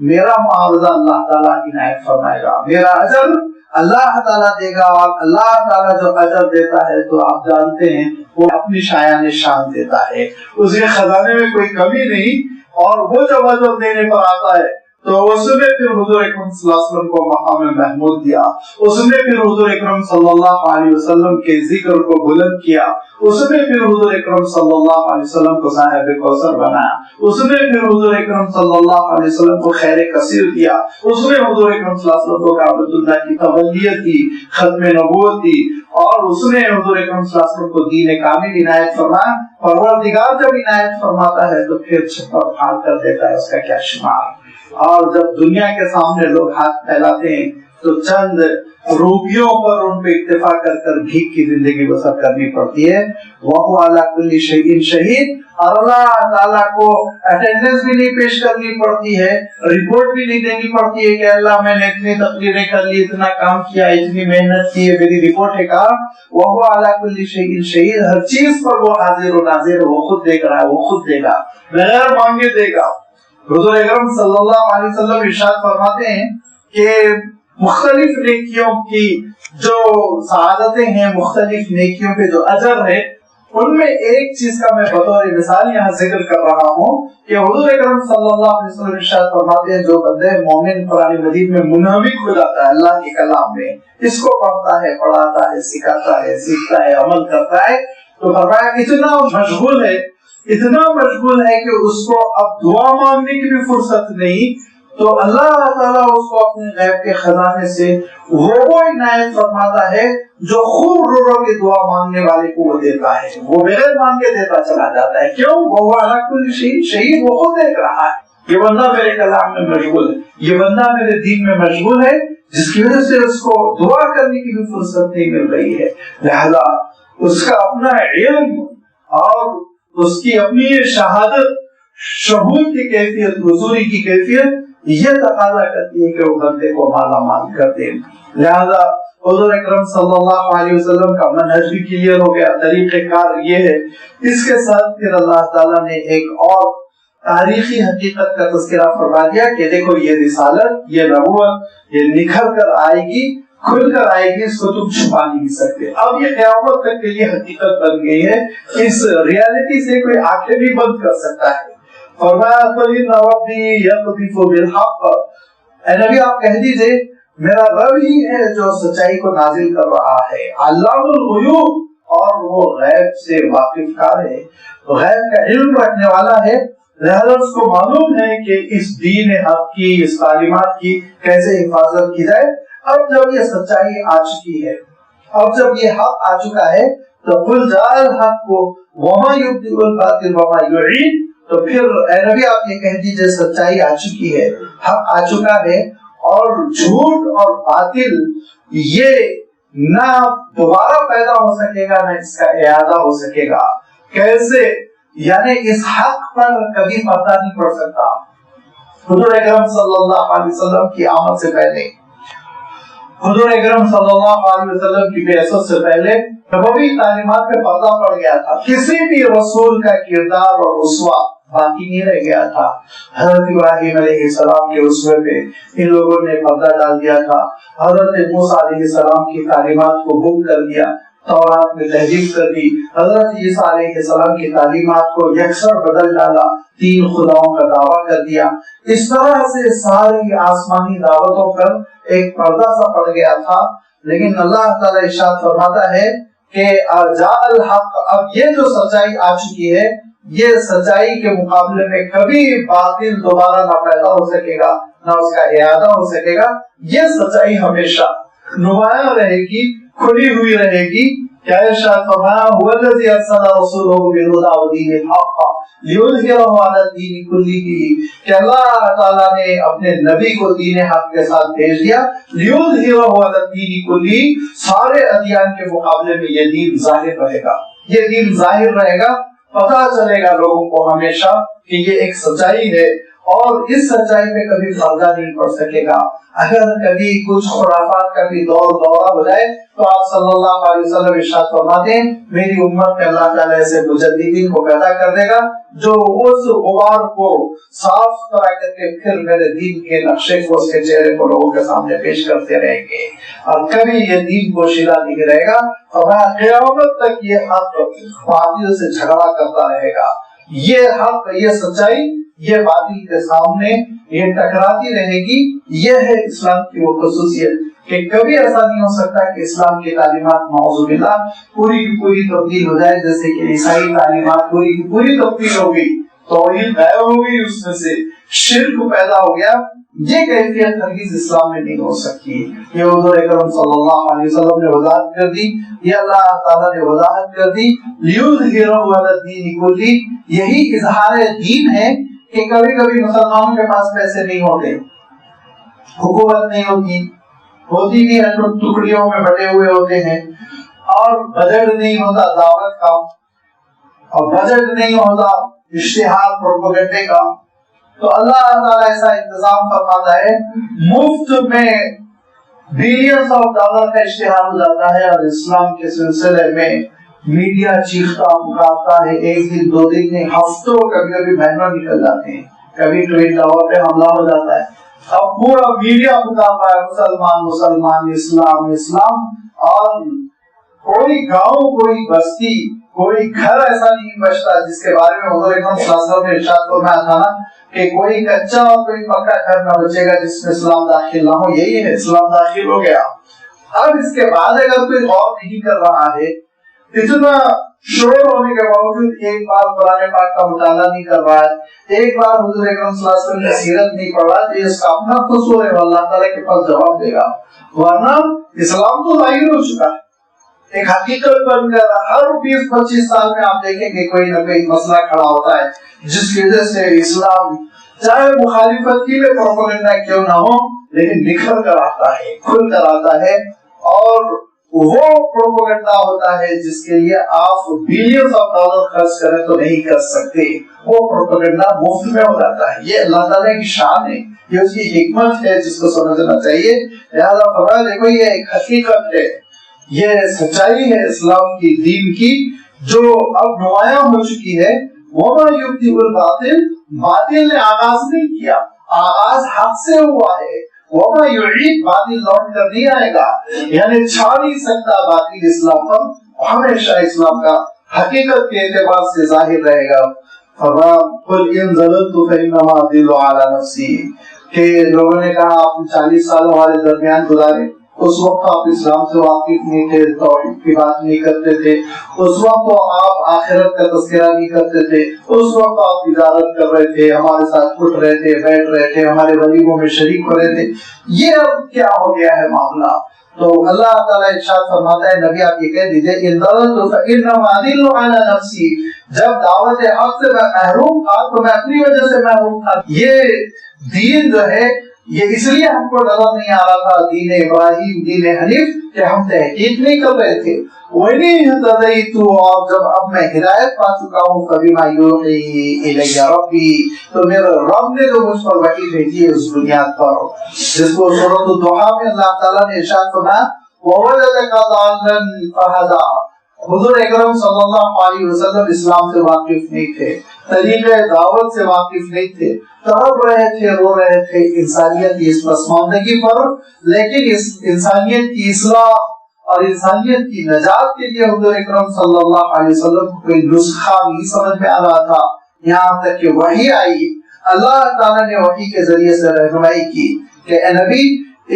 میرا معاوضہ اللہ تعالیٰ عنایت فرمائے گا، میرا اجر اللہ تعالیٰ دے گا، اور اللہ تعالیٰ جو اجر دیتا ہے تو آپ جانتے ہیں وہ اپنی شایان شان دیتا ہے، اس کے خزانے میں کوئی کمی نہیں، اور وہ جب اجر دینے پر آتا ہے تو اس نے پھر حضور اکرم صلی اللہ علیہ وسلم کو مقام محمود دیا، اس نے پھر حضور اکرم صلی اللہ علیہ وسلم کے ذکر کو بلند کیا، اس نے پھر حضور اکرم صلی اللہ علیہ وسلم کو صاحب کوثر بنایا، اس نے پھر حضور اکرم صلی اللہ علیہ وسلم کو خیر کثیر دیا، اس نے حضور اکرم صلی اللہ علیہ وسلم کو کعبۃ اللہ کی تولیت دی، ختم نبوت دی، اور اس نے حضور اکرم صلی اللہ علیہ وسلم کو دین کامل عنایت فرمایا۔ پروردگار جب عنایت فرماتا ہے تو پھر چھپر پھاڑ کر دیتا ہے اس کا کیا شمار، اور جب دنیا کے سامنے لوگ ہاتھ پھیلاتے ہیں تو چند روپیوں پر ان پہ اکتفا کر کر بھیک کی زندگی بسر کرنی پڑتی ہے۔ وَهُوَ عَلَى كُلِّ شَيْءٍ شَهِيدٌ، اور اللہ تعالیٰ کو اٹینڈنس بھی نہیں پیش کرنی پڑتی ہے، رپورٹ بھی نہیں دینی پڑتی ہے کہ اللہ میں نے اتنی تقریریں کر لی، اتنا کام کیا، اتنی محنت کی ہے، میری رپورٹ ہے کہا۔ وَهُوَ عَلَى كُلِّ شَيْءٍ شَهِيدٌ، ہر چیز پر وہ حاضر و ناظر ہے، وہ خود دیکھ رہا ہے، وہ خود دے گا، بغیر مانگے دے گا۔ حضور اکرم صلی اللہ علیہ وسلم ارشاد فرماتے ہیں کہ مختلف نیکیوں کی جو سعادتیں ہیں، مختلف نیکیوں پہ جو اجر ہے، ان میں ایک چیز کا میں بطور مثال یہاں ذکر کر رہا ہوں کہ حضور اکرم صلی اللہ علیہ وسلم ارشاد فرماتے ہیں جو بندے مومن قرآن مجید میں منہمک ہو جاتا ہے اللہ کے کلام میں، اس کو پڑھتا ہے، پڑھاتا ہے، سکھاتا ہے، سیکھتا ہے، عمل کرتا ہے، تو فرمایا اتنا مشغول ہے، اتنا مشغول ہے کہ اس کو اب دعا مانگنے کی بھی فرصت نہیں، تو اللہ تعالیٰ اس کو اپنے غیب کے خزانے سے وہ عنایت فرماتا ہے جو خوب رو رو کے دعا مانگنے والے کو وہ دیتا ہے، وہ بغیر مانگے دیتا چلا جاتا ہے۔ کیوں؟ وہ علی کل شیء شہید، وہ خود دیکھ رہا ہے یہ بندہ میرے کلام میں مشغول ہے، یہ بندہ میرے دین میں مشغول ہے، جس کی وجہ سے اس کو دعا کرنے کی بھی فرصت نہیں مل رہی ہے۔ لہذا اس کا اپنا علم اور اس کی اپنی شہادت، شہود کی کیفیت، حضوری کی کیفیت یہ تقاضا کرتی ہے کہ وہ بندے کو مالا مال کر دے۔ لہذا حضور اکرم صلی اللہ علیہ وسلم کا منہج بھی کلیئر ہو گیا، طریقہ کار یہ ہے۔ اس کے ساتھ پھر اللہ تعالیٰ نے ایک اور تاریخی حقیقت کا تذکرہ فرما دیا کہ دیکھو یہ رسالت، یہ نبوت، یہ نکھر کر آئے گی، کھل کر آئے گی، اس کو تم چھپا نہیں سکتے۔ اب یہ قیامت تک کے لیے حقیقت بن گئی ہے، اس ریالٹی سے کوئی آنکھیں بھی بند کر سکتا ہے۔ فرمایا فَإِنَّ رَبِّي يَقْذِفُ بِالْحَقِّ، اے نبی آپ کہہ دیجئے میرا رب ہی ہے جو سچائی کو نازل کر رہا ہے، علام الغیوب، اور وہ غیب سے واقف کار ہے، غیب کا علم رکھنے والا ہے، لہذا اس کو معلوم ہے کہ اس دین حق کی، اس تعلیمات کی کیسے حفاظت کی جائے۔ اب جب یہ سچائی آ چکی ہے، اب جب یہ حق آ چکا ہے تو قُلْ جَاءَ الْحَقُّ وَمَا يُبْدِئُ الْبَاطِلَ وَمَا يُعِيدُ، تو پھر اے نبی آپ یہ کہہ دیجئے سچائی آ چکی ہے، حق آ چکا ہے، اور جھوٹ اور باطل یہ نہ دوبارہ پیدا ہو سکے گا، نہ اس کا اعادہ ہو سکے گا۔ کیسے؟ یعنی اس حق پر کبھی پردہ نہیں پڑ سکتا۔ حضور اکرم صلی اللہ علیہ وسلم کی آمد سے پہلے، حضور اکرم صلی اللہ علیہ وسلم کی بعثت سے پہلے نبوی تعلیمات پہ پردہ پڑ گیا تھا، کسی بھی رسول کا کردار اور اسوہ باقی نہیں رہ گیا تھا۔ حضرت ابراہیم علیہ السلام کے اسوے پہ ان لوگوں نے پردہ ڈال دیا تھا، حضرت موسیٰ علیہ السلام کی تعلیمات کو گم کر دیا، تورات میں تہذیب کر دی، حضرت عیسیٰ علیہ السلام کی تعلیمات کو یکسر بدل ڈالا، 3 خداؤں کا دعویٰ کر دیا۔ اس طرح سے ساری آسمانی دعوتوں پر ایک پردہ سا پڑ گیا تھا، لیکن اللہ تعالیٰ ارشاد فرماتا ہے کہ جاء الحق، اب یہ جو سچائی آ چکی ہے، یہ سچائی کے مقابلے میں کبھی باطل دوبارہ نہ پیدا ہو سکے گا، نہ اس کا اعادہ ہو سکے گا۔ یہ سچائی ہمیشہ نمایاں رہے گی، کھلی ہوئی رہے گی، کیا ارشاد فرمایا هو الذی ارسل رسولہ بالہدی ودین الحق لیظہرہ علی الدین کلہ، کہ اللہ تعالیٰ نے اپنے نبی کو دین حق کے ساتھ بھیج دیا، لیظہرہ علی الدین کلہ، سارے ادیان کے مقابلے میں یہ دین ظاہر رہے گا، یہ دین ظاہر رہے گا، پتہ چلے گا لوگوں کو ہمیشہ کہ یہ ایک سچائی ہے، اور اس سچائی پہ کبھی پردہ نہیں پڑ سکے گا۔ اگر کبھی کچھ خرافات کا بھی دورہ ہو جائے تو آپ صلی اللہ علیہ وسلم ارشاد فرماتے ہیں میری امت میں اللہ تعالیٰ ایسے مجددین کو پیدا کر دے گا جو اس غبار کو صاف ستھرا کر کے پھر میرے دین کے نقشے کو اس کے چہرے کو لوگوں کے سامنے پیش کرتے رہیں گے، اور کبھی یہ دین پوشیدہ نہیں رہے گا، اور قیامت تک یہ حق باطل سے جھگڑا کرتا رہے گا، یہ حق، یہ سچائی، یہ باطل کے سامنے یہ ٹکراتی رہے گی۔ یہ ہے اسلام کی وہ خصوصیت کہ کبھی ایسا نہیں ہو سکتا کہ اسلام کی تعلیمات نعوذ باللہ پوری کی پوری تبدیل ہو جائے، جیسے کہ عیسائی تعلیمات پوری کی پوری تبدیل ہو گئی، توحید غائب ہو گئی، اس میں سے شرک پیدا ہو گیا۔ یہ کیفیت ہرگز اسلام میں نہیں ہو سکتی۔ یہ حضور اکرم صلی اللہ علیہ وسلم نے وضاحت کر دی، یہ اللہ تعالیٰ نے وضاحت کر دی، لیظہرہ علی الدین کلہ، یہی اظہار دین ہے کہ کبھی کبھی مسلمانوں کے پاس پیسے نہیں ہوتے، حکومت نہیں ہوتی بھی ہے تو ٹکڑیوں میں بٹے ہوئے ہوتے ہیں، اور بجٹ نہیں ہوتا دعوت کا، اور بجٹ نہیں ہوتا اشتہار پروپیگنڈے کا، تو اللہ تعالیٰ ایسا انتظام فرماتا ہے مفت میں بلینز آف ڈالر کا اشتہار ہو جاتا ہے، اور اسلام کے سلسلے میں میڈیا چیختا پکارتا ہے، ایک دن دو دن نہیں، ہفتوں کبھی کبھی مہینوں نکل جاتے ہیں، کبھی ٹوین ٹاور پہ حملہ ہو جاتا ہے، اب پورا میڈیا پکارتا ہے مسلمان مسلمان، اسلام اسلام، اور کوئی گاؤں، کوئی بستی، کوئی گھر ایسا نہیں بچتا جس کے بارے میں حضور اکرم صلی اللہ علیہ وسلم نے ارشاد فرمایا تھا نا کہ کوئی کچا اور کوئی پکا گھر نہ بچے گا جس میں اسلام داخل نہ ہو۔ یہی ہے، اسلام داخل ہو گیا۔ اب اس کے بعد اگر کوئی غور نہیں کر رہا ہے، اتنا شور ہونے کے باوجود ایک بار قرآن پاک کا مطالعہ نہیں کر رہا ہے، ایک بار حضور اکرم صلی اللہ علیہ وسلم کی سیرت نہیں پڑھ رہا ہے، تو اس کا اپنا قصور ہے، اللہ تعالیٰ کے پاس جواب دے گا، ورنہ اسلام تو ظاہر ہو چکا ہے، ایک حقیقت بن کر ہر 20-25 سال میں آپ دیکھیں گے کوئی نہ کوئی مسئلہ کھڑا ہوتا ہے جس کی وجہ سے اسلام چاہے مخالفت کی میں پروپیگنڈا کیوں نہ ہو لیکن نکھر کر آتا ہے، کھل کر آتا ہے، اور وہ پروپیگنڈا ہوتا ہے جس کے لیے آپ بلینز آف ڈالر خرچ کریں تو نہیں کر سکتے، وہ پروپیگنڈا مفت میں ہو جاتا ہے۔ یہ اللہ تعالیٰ کی شان ہے، یہ اس کی حکمت ہے جس کو سمجھنا چاہیے۔ لہٰذا فرمایا دیکھو یہ ایک حقیقت ہے، یہ سچائی ہے اسلام کی، دین کی، جو اب نمایاں ہو چکی ہے۔ وما یبدئ الباطل، باطل نے آغاز نہیں کیا، آغاز حق سے ہوا ہے۔ وما یعید، باطل لوٹ کر نہیں آئے گا، یعنی چھا نہیں سکتا باطل اسلام پر، ہمیشہ اسلام کا حقیقت کے اعتبار سے ظاہر رہے گا۔ قل ان ضللت فانما اضل علی نفسی، کہ لوگوں نے کہا آپ 40 سال ہمارے درمیان گزارے، اس وقت آپ اسلام سے واقف نہیں تھے، توحید کی بات نہیں کرتے تھے، اس وقت تو آپ آخرت کا تذکرہ نہیں کرتے تھے، اس وقت آپ تجارت کر رہے تھے، ہمارے ساتھ اٹھ رہے تھے، بیٹھ رہے تھے، ہمارے ولیموں میں شریک ہو رہے تھے، یہ اب کیا ہو گیا ہے معاملہ؟ تو اللہ تعالیٰ ارشاد فرماتا ہے نبی آپ یہ کہہ دیجئے ان ضللت فانما اضل علی نفسی، جب دعوت حق سے میں محروم تھا تو میں اپنی وجہ سے محروم تھا۔ یہ دین جو ہے یہ اس لیے ہم کو نظر نہیں آ رہا تھا، دین ابراہیم، دین حنیف، کہ ہم تحقیق نہیں کر رہے تھے۔ وَإِنِّي اهْتَدَيْتُ، اور جب اب میں ہدایت پا چکا ہوں، فَبِمَا يُوحِي إِلَيَّ رَبِّي، تو میرے رب نے جو مجھ پر وحی بھیجی ہے اس بنیاد پر، جس کو سورۃ الضحیٰ میں اللہ تعالیٰ نے ارشاد فرمایا وَوَجَدَكَ ضَالًّا فَهَدَىٰ۔ حضور اکرم صلی اللہ علیہ وسلم اسلام سے واقف نہیں تھے، طریقہ دعوت سے واقف نہیں تھے، تڑپ رہے تھے، رو رہے تھے انسانیت کی اس پسماندگی پر، لیکن اس انسانیت کی اصلاح اور انسانیت کی نجات کے لیے حضور اکرم صلی اللہ علیہ وسلم کو کوئی نسخہ نہیں سمجھ میں آ رہا تھا، یہاں تک کہ وحی آئی، اللہ تعالیٰ نے وحی کے ذریعے سے رہنمائی کی کہ اے نبی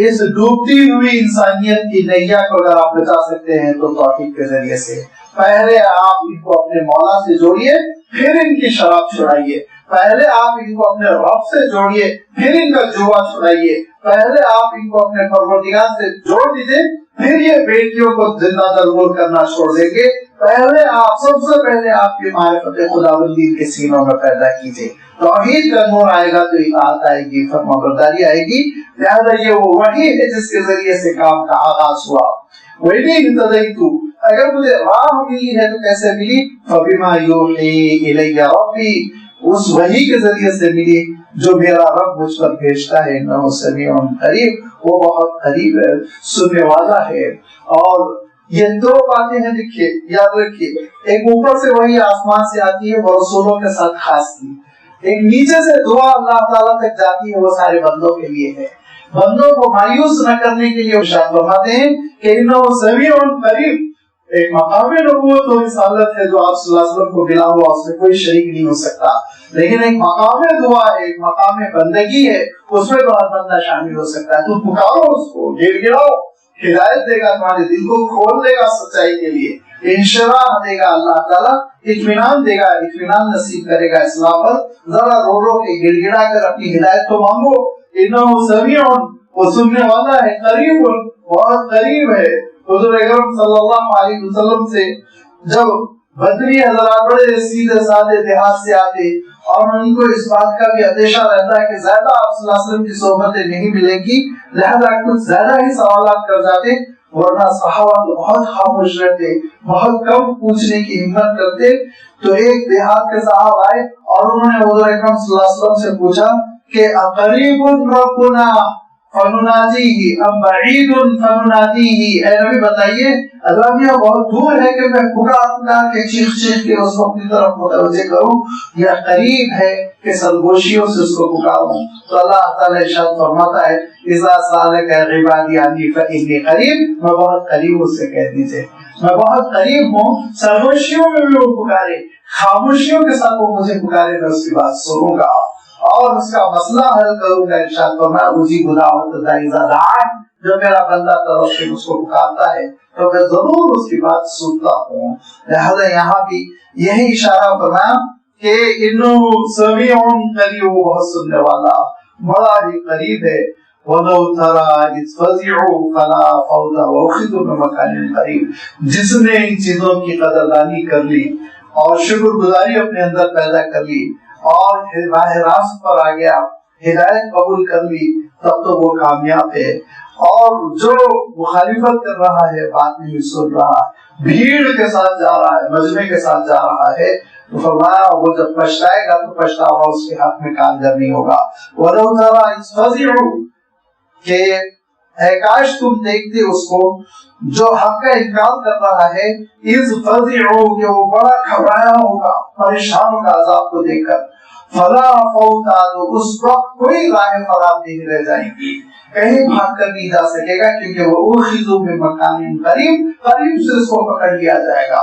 اس ڈوبتی ہوئی انسانیت کی نیا کو اگر آپ بچا سکتے ہیں تو توحید کے ذریعے سے، پہلے آپ ان کو اپنے مولا سے جوڑیے، پھر ان کی شراب چھڑائیے، پہلے آپ ان کو اپنے رب سے جوڑیے، پھر ان کا جوا چھڑائیے، پہلے آپ ان کو اپنے پروردگار سے جوڑ دیجیے، پھر یہ بیٹیوں کو زندہ دلگور کرنا چھوڑ دیں گے۔ پہلے آپ سب سے پہلے آپ کی معرفت خداوندی کے سینوں میں پیدا کیجیے، توحید کا نور آئے گا تو اطاعت آئے گی، فرمانبرداری آئے گی۔ لہذا یہ وہ وحی ہے جس کے ذریعے سے کام کا آغاز ہوا۔ وَإِنِّي اهْتَدَيْتُ، اگر مجھے راہ ملی ہے تو کیسے ملی؟ فَبِمَا يُوحِي إِلَيَّ رَبِّي، اس وحی کے ذریعے سے ملی جو میرا رب مجھ پر بھیجتا ہے، انہ سمیع قریب، وہ بہت قریب ہے، سننے والا ہے۔ اور یہ دو باتیں ہیں، دیکھیے یاد رکھیے، ایک اوپر سے وہی آسمان سے آتی ہے، وہ رسولوں کے ساتھ خاص تھی، ایک نیچے سے دعا اللہ تعالیٰ تک جاتی ہے، وہ سارے بندوں کے لیے ہے۔ بندوں کو مایوس نہ کرنے کے لیے ارشاد فرماتے ہیں کہ انہ سمیع قریب، ایک مقام نبوت و رسالت ہے جو آپ صلی اللہ علیہ وسلم کو ملا ہوا، اس میں کوئی شریک نہیں ہو سکتا، لیکن ایک مقام دعا ہے، ایک مقام بندگی ہے، اس میں تو ہر بندہ شامل ہو سکتا ہے۔ تو پکارو اس کو، گر گراؤ، ہدایت دے گا، تمہارے دل کو کھول دے گا سچائی کے لیے، انشراح دے گا اللہ تعالیٰ، اطمینان دے گا، اطمینان نصیب کرے گا اسلام پر۔ ذرا رو رو کے گڑ گڑا کر اپنی ہدایت کو مانگو، انہ سمیع، وہ سننے والا ہے، قریب، بہت قریب ہے۔ حضور اکرم صلی اللہ علیہ وسلم سے جب بدری حضرات بڑے سیدھے سادے دیہات سے آتے اور ان کو اس بات کا بھی اندیشہ رہتا ہے کہ زیادہ آپ صلی اللہ علیہ وسلم کی صحبتیں نہیں ملیں گی، لہذا کچھ زیادہ ہی سوالات کر جاتے، ورنہ صحابہ تو بہت خاموش رہتے، بہت کم پوچھنے کی ہمت کرتے۔ تو ایک دیہات کے صاحب آئے اور انہوں نے حضور اکرم صلی اللہ علیہ وسلم سے پوچھا کہ اقریب ربنا فننادیہ ام بعید فننادیہ، اے نبی بتائیے اللہ میاں بہت دور ہے کہ میں پکار کے چیخ چیخ کے اس کو اپنی طرف متوجہ کروں، یا قریب ہے کہ سرگوشیوں سے اس کو پکاروں؟ تو اللہ تعالیٰ ارشاد فرماتا ہے اذا سالک عبادی عنی فانی قریب، میں بہت قریب، اس سے کہہ دیجئے میں بہت قریب ہوں، سرگوشیوں میں بھی وہ پکارے، خاموشیوں کے ساتھ وہ مجھے پکارے، میں اس کی بات سنوں گا اور اس کا مسئلہ حل کروں گا۔ ارشاد فرمایا اجیب دعوت الداعی اذا دعان، جو میرا بندہ طرف سے اس کو پکارتا ہے تو میں ضرور اس کی بات سنتا ہوں۔ لہذا یہاں بھی یہی اشارہ فرمایا کہ انہ سمیع قریب، وہ بہت سننے والا، بڑا ہی قریب ہے۔ وَلَوْ تَرَىٰ إِذْ فَزِعُوا فَلَا فَوْتَ وَأُخِذُوا مِن مَّكَانٍ قَرِيبٍ، جس نے ان چیزوں کی قدردانی کر لی اور شکر گزاری اپنے اندر پیدا کر لی اور راہ راست پر آ گیا، ہدایت قبول کر لی، تب تو وہ کامیاب ہے۔ اور جو مخالفت کر رہا ہے، بات نہیں سن رہا، بھیڑ کے ساتھ جا رہا ہے، مجمع کے ساتھ جا رہا ہے، تو فرمایا وہ جب پچھتائے گا تو پچھتاوا اس کے حق میں کارگر نہیں ہوگا۔ وَلَوْ تَرَىٰ إِذْ فَزِعُوا، کہ اے کاش تم دیکھتے اس کو جو حق کا انکار کر رہا ہے، اِذْ فَزِعُوا، کہ وہ بڑا گھبرایا ہوگا، پریشان ہوگا عذاب کو دیکھ کر، فَلَا فَوْتَ، تو اس وقت کوئی راہ فرار نہیں رہ جائے گی، کہیں بھاگ کر نہیں جا سکے گا، کیونکہ وہ اُخِذُوا مِن مَّكَانٍ قَرِيبٍ، قریب سے اس کو پکڑ لیا جائے گا۔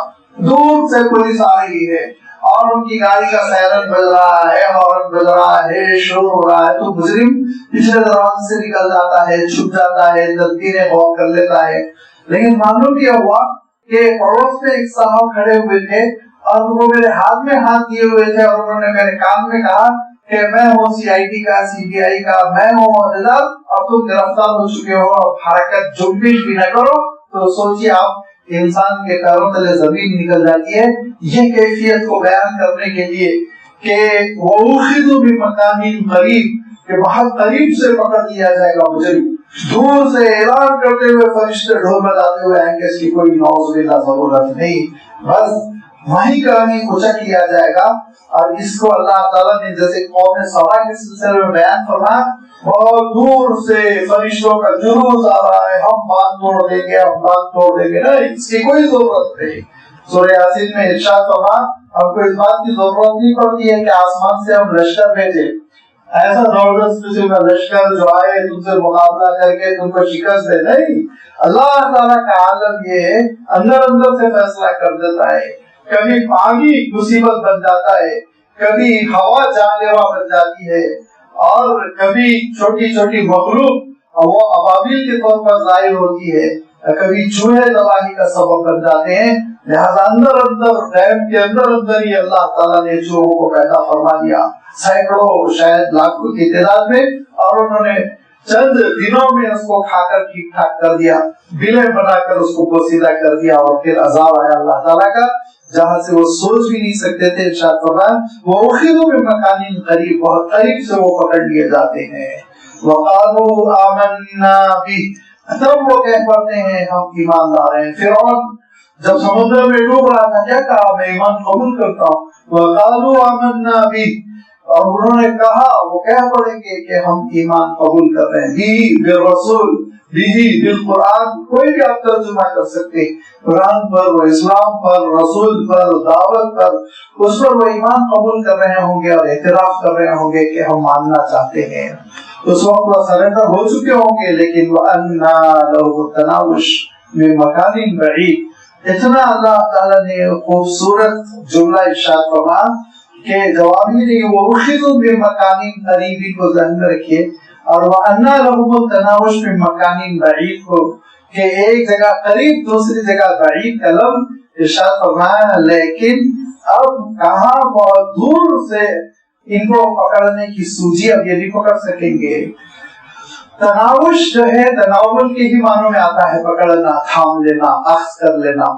دور سے پولیس آ رہی ہے اور ان کی گاڑی کا سائرن بج رہا ہے، ہارن بج رہا ہے، شور ہو رہا ہے، تو مجرم پچھلے دروازے سے نکل جاتا ہے، چھپ جاتا ہے، تدبیریں غور کر لیتا ہے۔ لیکن معلوم کیا ہوا کہ پڑوس میں ایک صاحب کھڑے ہوئے تھے اور وہ میرے ہاتھ میں ہاتھ دیے ہوئے تھے اور انہوں نے میرے کان میں کہا کہ میں ہوں سی آئی ٹی کا، سی بی آئی کا، میں ہوں عہدیدار اور تم گرفتار ہو چکے ہو، حرکت جنبش بھی نہ کرو۔ تو سوچیے آپ، انسان کے پیروں تلے زمین نکل جاتی ہے۔ یہ کیفیت کو بیان کرنے کے لیے کہ وَأُخِذُوا مِن مَّكَانٍ قَرِيبٍ، کہ بہت قریب سے پکڑ لیا جائے گا مجرم، دور سے اعلان کرتے ہوئے فرشتے ڈھول بجاتے ہوئے آئیں گے، اس کی کوئی نعوذ باللہ ضرورت نہیں، بس وہیں کہیں اچک لیا جائے گا۔ اور اس کو اللہ تعالیٰ نے جیسے قوم سبا کے سلسلے میں بیان فرمایا، بہت دور سے فرشتوں کا جلوس آ رہا ہے، ہم باندھ توڑ دیں گے، ہم باندھ توڑ دیں گے، نہیں، اس کی کوئی ضرورت نہیں۔ سورہ یاسین میں ارشاد فرمایا ہم کو اس بات کی ضرورت نہیں پڑتی ہے کہ آسمان سے ہم لشکر بھیجیں، ایسا زبردست قسم کا لشکر جو آئے تم سے مقابلہ کر کے تم کو شکست دے، نہیں۔ اللہ تعالیٰ کا عالم یہ اندر اندر سے فیصلہ کر دیتا ہے، کبھی پانی مصیبت بن جاتا ہے، کبھی ہوا جان لیوا بن جاتی ہے، اور کبھی چھوٹی چھوٹی مخلوق وہ ابابیل کے طور پر ظاہر ہوتی ہے، کبھی چوہے تباہی کا سبب بن جاتے ہیں۔ لہذا اندر غیب کے اندر ہی اللہ تعالیٰ نے چوہوں کو پیدا فرما دیا، سینکڑوں شاید لاکھوں کی تعداد میں، اور انہوں نے چند دنوں میں اس کو کھا کر ٹھیک ٹھاک کر دیا، بلیں بنا کر اس کو پوسیدہ کر دیا، اور پھر عذاب آیا اللہ تعالیٰ کا جہاں سے وہ سوچ بھی نہیں سکتے تھے۔ ارشاد فرمایا وَأُخِذُوا مِن مَّكَانٍ قَرِيبٍ، بہت قریب سے وہ پکڑ لیے جاتے ہیں۔ وَقَالُوا آمَنَّا بِهِ، تب وہ کہہ پڑتے ہیں ہم ایمان لا رہے ہیں۔ فرعون جب سمندر میں ڈوب رہا تھا کیا کہا؟ میں ایمان قبول کرتا ہوں۔ وَقَالُوا آمَنَّا بِهِ، اور انہوں نے کہا، وہ کہہ پڑیں گے کہ ہم ایمان قبول کر رہے ہیں۔ بِهِ بالرسول، بِهِ بالقرآن، کوئی بھی آپ ترجمہ کر سکتے، قرآن پر، وہ اسلام پر، رسول پر، دعوت پر، اس پر وہ ایمان قبول کر رہے ہوں گے اور اعتراف کر رہے ہوں گے کہ ہم ماننا چاہتے ہیں۔ اس وقت وہ سرنڈر ہو چکے ہوں گے، لیکن وَأَنَّا لَهُ التَّنَاوُشُ مِن مَّكَانٍ بَعِيدٍ، اتنا اللہ تعالیٰ نے خوبصورت جملہ ارشاد فرمایا کہ جواب ہی نہیں، وہ اخذوا من مکان قریب کو ذہن میں رکھیے، اور وَأَنَّا لَهُمُ التَّنَاوُشُ مِن مَّكَانٍ بَعِيدٍ کو کہ ایک جگہ قریب دوسری جگہ بعید کا لفظ ارشاد فرمایا، لیکن اب کہاں بہت دور سے ان کو پکڑنے کی سوجی اب یہ نہیں پکڑ سکیں گے۔ تناوش جو ہے تناول کے ہی معنوں میں آتا ہے، پکڑنا، تھام لینا، اخذ کر لینا۔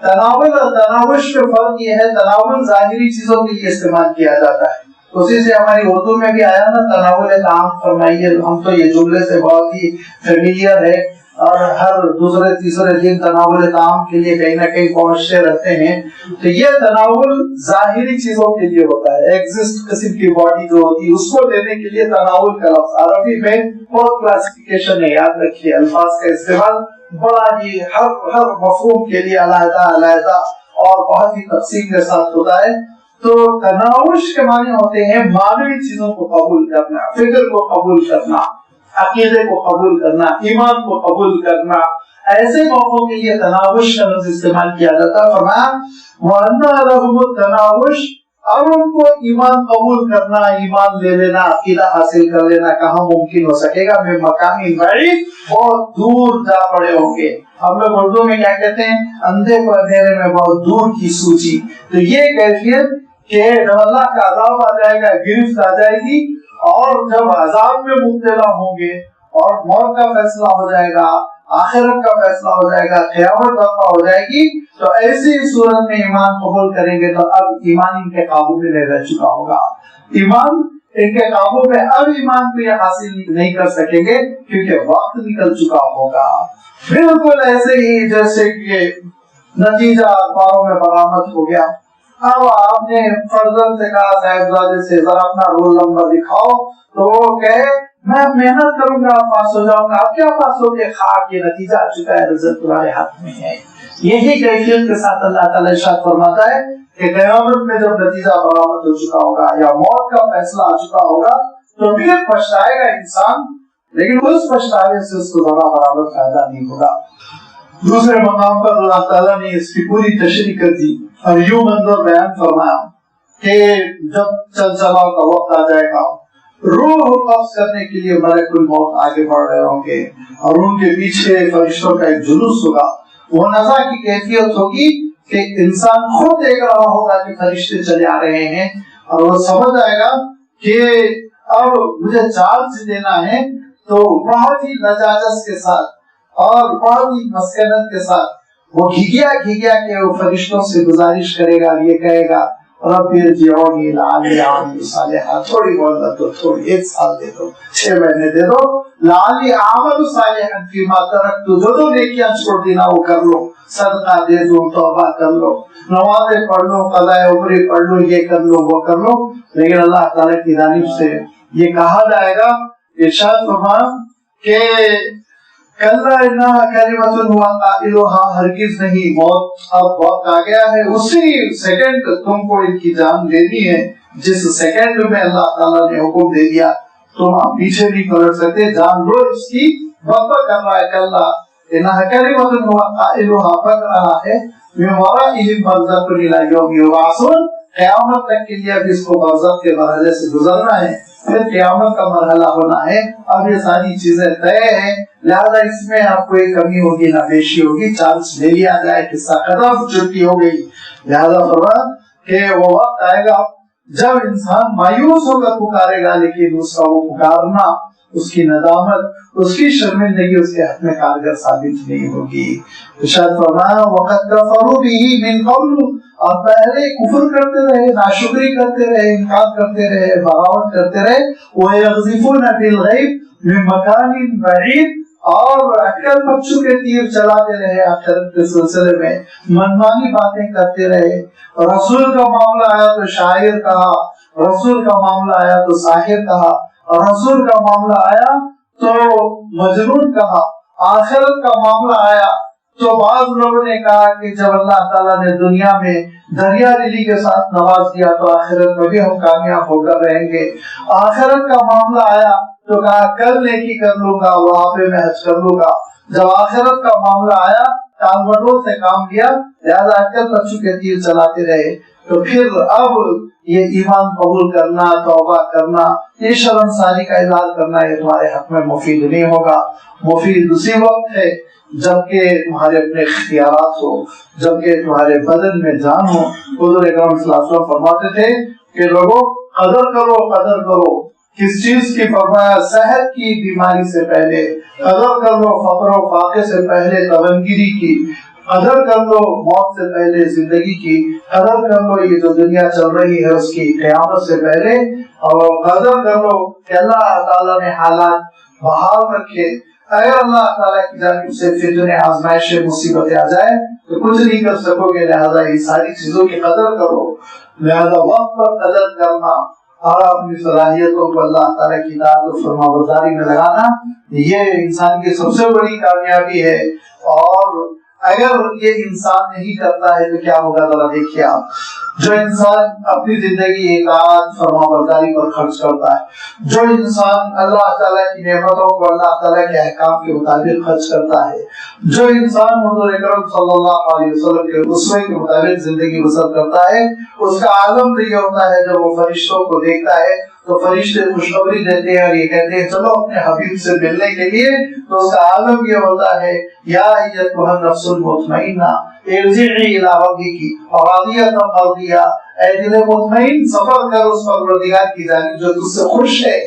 تناول اور تناوش میں فرق یہ ہے، تناول ظاہری چیزوں کے لیے استعمال کیا جاتا ہے، اسی سے ہماری اردو میں بھی آیا نا تناول طعام فرمائیے، ہم تو یہ جملے سے بہت ہی فیملیئر ہے، اور ہر دوسرے تیسرے دن تناول طعام کے لیے کہیں نہ کہیں پہنچتے رہتے ہیں۔ تو یہ تناول ظاہری چیزوں کے لیے ہوتا ہے، ایگزسٹ قسم کی باڈی جو ہوتی ہے اس کو دینے کے لیے تناول کا لفظ۔ عربی میں بہت کلاسیفیکیشن ہے، یاد رکھیے الفاظ کا استعمال بڑا ہی ہر مفہوم کے لیے علیحدہ علیحدہ اور بہت ہی تفصیل کے ساتھ ہوتا ہے۔ تو تناوش کے معنی ہوتے ہیں معنوی چیزوں کو قبول کرنا، فکر کو قبول کرنا، عقیدے کو قبول کرنا، ایمان کو قبول کرنا، ایسے موقعوں کے لیے تناوش کا لفظ استعمال کیا جاتا ہے۔ فرمایا وَأَنَّا لَهُمُ التَّنَاوُشُ، اب ان کو ایمان قبول کرنا، ایمان لے لینا، عقیدہ حاصل کر لینا کہاں ممکن ہو سکے گا؟ میں مقامی بعید، بہت دور جا پڑے ہوں گے۔ ہم لوگ اردو میں کیا کہتے ہیں؟ اندھے کو اندھیرے میں بہت دور کی سوچی۔ تو یہ کیفیت کہ جب اللہ کا عذاب آ جائے گا، گرفت آ جائے گی، اور جب عذاب میں مبتلا ہوں گے اور موت کا فیصلہ ہو جائے گا، آخرت کا فیصلہ ہو جائے گا، قیامت برپا ہو جائے گی، تو ایسی صورت میں ایمان قبول کریں گے تو اب ایمان ان کے قابو میں نہیں رہ چکا ہوگا، ایمان ان کے قابو میں اب ایمان کو یہ حاصل نہیں کر سکیں گے کیونکہ وقت نکل چکا ہوگا۔ بالکل ایسے ہی جیسے کہ نتیجہ اخباروں میں برآمد ہو گیا، اب آپ نے فرزند سے کہا صاحبزادے سے ذرا اپنا رول نمبر دکھاؤ، تو وہ کہے میں محنت کروں گا پاس ہو جاؤں گا۔ آپ کیا پاس ہو گے؟ خاک، یہ نتیجہ آ چکا ہے، رزق تمہارے ہاتھ میں ہے۔ یہی کیفیت کے ساتھ اللہ تعالیٰ ارشاد فرماتا ہے کہ قیامت میں جب نتیجہ برآمد ہو چکا ہوگا یا موت کا فیصلہ آ چکا ہوگا تو پھر پچھتائے گا انسان، لیکن اس پچھتانے سے اس کو ذرا برابر فائدہ نہیں ہوگا۔ دوسرے مقام پر اللہ تعالیٰ نے اس کی پوری تشریح کر دی اور یوں منظر بیان فرمایا کہ جب چل چلاؤ کا وقت آ جائے گا، روح قبض کرنے کے لیے ملک الموت آگے بڑھ رہے ہوں گے اور ان کے پیچھے فرشتوں کا ایک جلوس ہوگا۔ وہ نزا کی کیفیت ہوگی کہ انسان خود دیکھ رہا ہوگا کہ فرشتے چلے آ رہے ہیں، اور وہ سمجھ آئے گا کہ اب مجھے چارج دینا ہے، تو بہت ہی لجاجت کے ساتھ اور بہت ہی مسکنت کے ساتھ وہ گھگیا کے وہ فرشتوں سے گزارش کرے گا، یہ کہے گا رب ارجعونی لعلی اعمل صالحا، تھوڑی مہلت دو، تھوڑی 1 سال دے دو، 6 مہینے دے دو، لعلی اعمل صالحا فیما ترکت، جو نیکیاں چھوڑ دینا وہ کر لو، صدقہ دے دو، توبہ کر لو، نمازیں پڑھ لو، قضاء عمری پڑھ لو، یہ کر لو وہ کر لو۔ لیکن اللہ تعالیٰ کی جانب سے یہ کہا جائے گا، ارشاد فرمایا کہ کلا انہا کلمۃ هو قائلها، ہرگز نہیں، موت اب وقت آ گیا ہے، اسی سیکنڈ تم کو ان کی جان دینی ہے، جس سیکنڈ میں اللہ تعالیٰ نے حکم دے دیا تم آپ پیچھے نہیں پلٹ سکتے، جان دو اس کی۔ وقت کر رہا ہے کلا انہا کلمۃ هو قائلها، پک رہا ہے من ورائہم برزخ الی یوم یبعثون، قیامت تک کے لیے اب اس کو برزخ کے مرحلے سے گزرنا ہے، پھر قیامت کا مرحلہ ہونا ہے. اب یہ ساری چیزیں طے ہیں، لہذا اس میں آپ کو ایک کمی ہوگی نہ بیشی ہوگی، چانس لے لیا جائے، قصہ ختم، چھٹی ہو گئی. لہذا فرمایا کہ وہ وقت آئے گا جب انسان مایوس ہو کر پکارے گا، لیکن اس کا وہ پکارنا، اس کی ندامت، اس کی شرمندگی اس کے حق میں کارگر ثابت نہیں ہوگی. ارشاد فرمایا وَقَدْ كَفَرُوا بِهِ مِنْ قَبْلُ، اور پہلے کفر کرتے رہے، ناشکری کرتے رہے، انکار کرتے رہے، بغاوت کرتے رہے. وَيَغْذِفُونَ بِالْغَيْبِ مِنْ مَكَانٍ بَعِيدٍ، اور اٹکل مچھو کے تیر چلاتے رہے آخرت کے سلسلے میں، منمانی باتیں کرتے رہے. رسول کا معاملہ آیا تو شاعر کہا، رسول کا معاملہ آیا تو ساحر کہا، اور رسول کا معاملہ آیا تو مجنون کہا. آخرت کا معاملہ آیا تو بعض لوگوں نے کہا کہ جب اللہ تعالیٰ نے دنیا میں دریا دلی کے ساتھ نواز دیا تو آخرت میں بھی ہم کامیاب ہو کر رہیں گے. آخرت کا معاملہ آیا تو کہا کل نیکی کر لوں گا، وہاں پہ میں حج کر لوں گا. جب آخرت کا معاملہ آیا ٹال مٹول سے کام لیا، لہذا اٹکل بچوں کے تیر چلاتے رہے. تو پھر اب یہ ایمان قبول کرنا، توبہ کرنا، یہ شرمساری کا اظہار کرنا، یہ تمہارے حق میں مفید نہیں ہوگا. مفید اسی وقت ہے جبکہ تمہارے اپنے اختیارات ہو، جبکہ تمہارے بدن میں جان ہو. حضور اکرم صلی اللہ علیہ وسلم فرماتے تھے کہ لوگوں قدر کرو، قدر کرو. کس چیز کی؟ فرمایا صحت کی بیماری سے پہلے قدر کر لو، فقر و فاقے سے پہلے تبنگیری کی قدر کر لو، موت سے پہلے زندگی کی قدر کر لو، یہ جو دنیا چل رہی ہے اس کی قیامت سے پہلے، اور قدر کر لو کہ اللہ تعالیٰ نے حالات بحال رکھے. اگر اللہ تعالیٰ کی جانب سے فتنے، آزمائشیں، مصیبتیں آ جائے تو کچھ نہیں کر سکو گے. لہذا یہ ساری چیزوں کی قدر کرو. لہذا وقت پر قدر کرنا اور اپنی صلاحیتوں کو اللہ تعالیٰ کی اطاعت و فرما برداری میں لگانا، یہ انسان کی سب سے بڑی کامیابی ہے. اور اگر یہ انسان نہیں کرتا ہے تو کیا ہوگا ذرا دیکھیے آپ. جو انسان اپنی زندگی اطاعت فرما برداری پر خرچ کرتا ہے، جو انسان اللہ تعالیٰ کی نعمتوں کو اللہ تعالیٰ کے احکام کے مطابق خرچ کرتا ہے، جو انسان حضور اکرم صلی اللہ علیہ وسلم کے اسوے کے مطابق زندگی بسر کرتا ہے، اس کا عالم تو یہ ہوتا ہے جب وہ فرشتوں کو دیکھتا ہے تو فرشتے خوشخبری دیتے ہیں اور یہ کہتے ہیں چلو اپنے حبیب سے ملنے کے لیے. تو اس کا عالم یہ ہوتا ہے یا ایتھا النفس المطمئنہ ارجعی الی ربک راضیۃ مرضیہ، اے دل مطمئن سفر کر اس پروردگار کی جانب جو تجھ سے خوش ہے،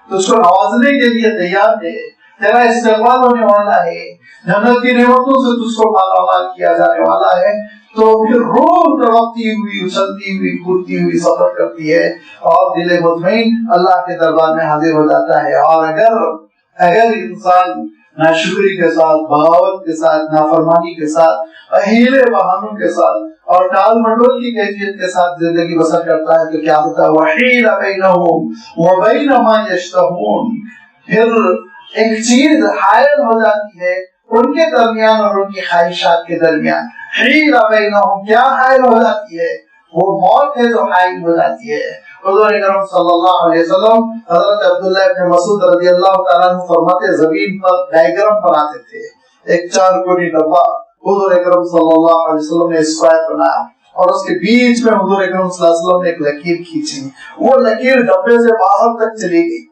تجھ کو نوازنے کے لیے تیار ہے، تیرا استقبال ہونے والا ہے، جنت کی نعمتوں سے تجھ کو مالا مال کیا جانے والا ہے. تو پھر روح تڑپتی ہوئی، اچھلتی ہوئی، کودتی ہوئی سفر کرتی ہے اور دل مطمئن اللہ کے دربار میں حاضر ہو جاتا ہے. اور اگر انسان ناشکری کے ساتھ، بغاوت کے ساتھ، نافرمانی کے ساتھ، ہیلے بہانوں کے ساتھ اور ٹال مٹول کی کیفیت کے ساتھ زندگی بسر کرتا ہے تو کیا ہوتا ہے؟ وحیل بینہم وبین ما یشتہون، پھر ایک چیز حائل ہو جاتی ہے ان کے درمیان اور ان کی خواہشات کے درمیان. حیل بینہم، کیا حائل ہو جاتی ہے؟ وہ موت ہے جو حائل ہو جاتی ہے. حضور اکرم صلی اللہ علیہ وسلم حضرت عبداللہ ابن مسعود رضی اللہ تعالیٰ عنہ فرماتے زمین پر ڈائیگرام بناتے تھے، ایک 4 کونی ڈبہ حضور اکرم صلی اللہ علیہ وسلم نے اسکوائر بنایا اور اس کے بیچ میں حضور اکرم صلی اللہ علیہ وسلم نے ایک لکیر کھینچی. وہ لکیر ڈبے سے باہر تک چلی گئی،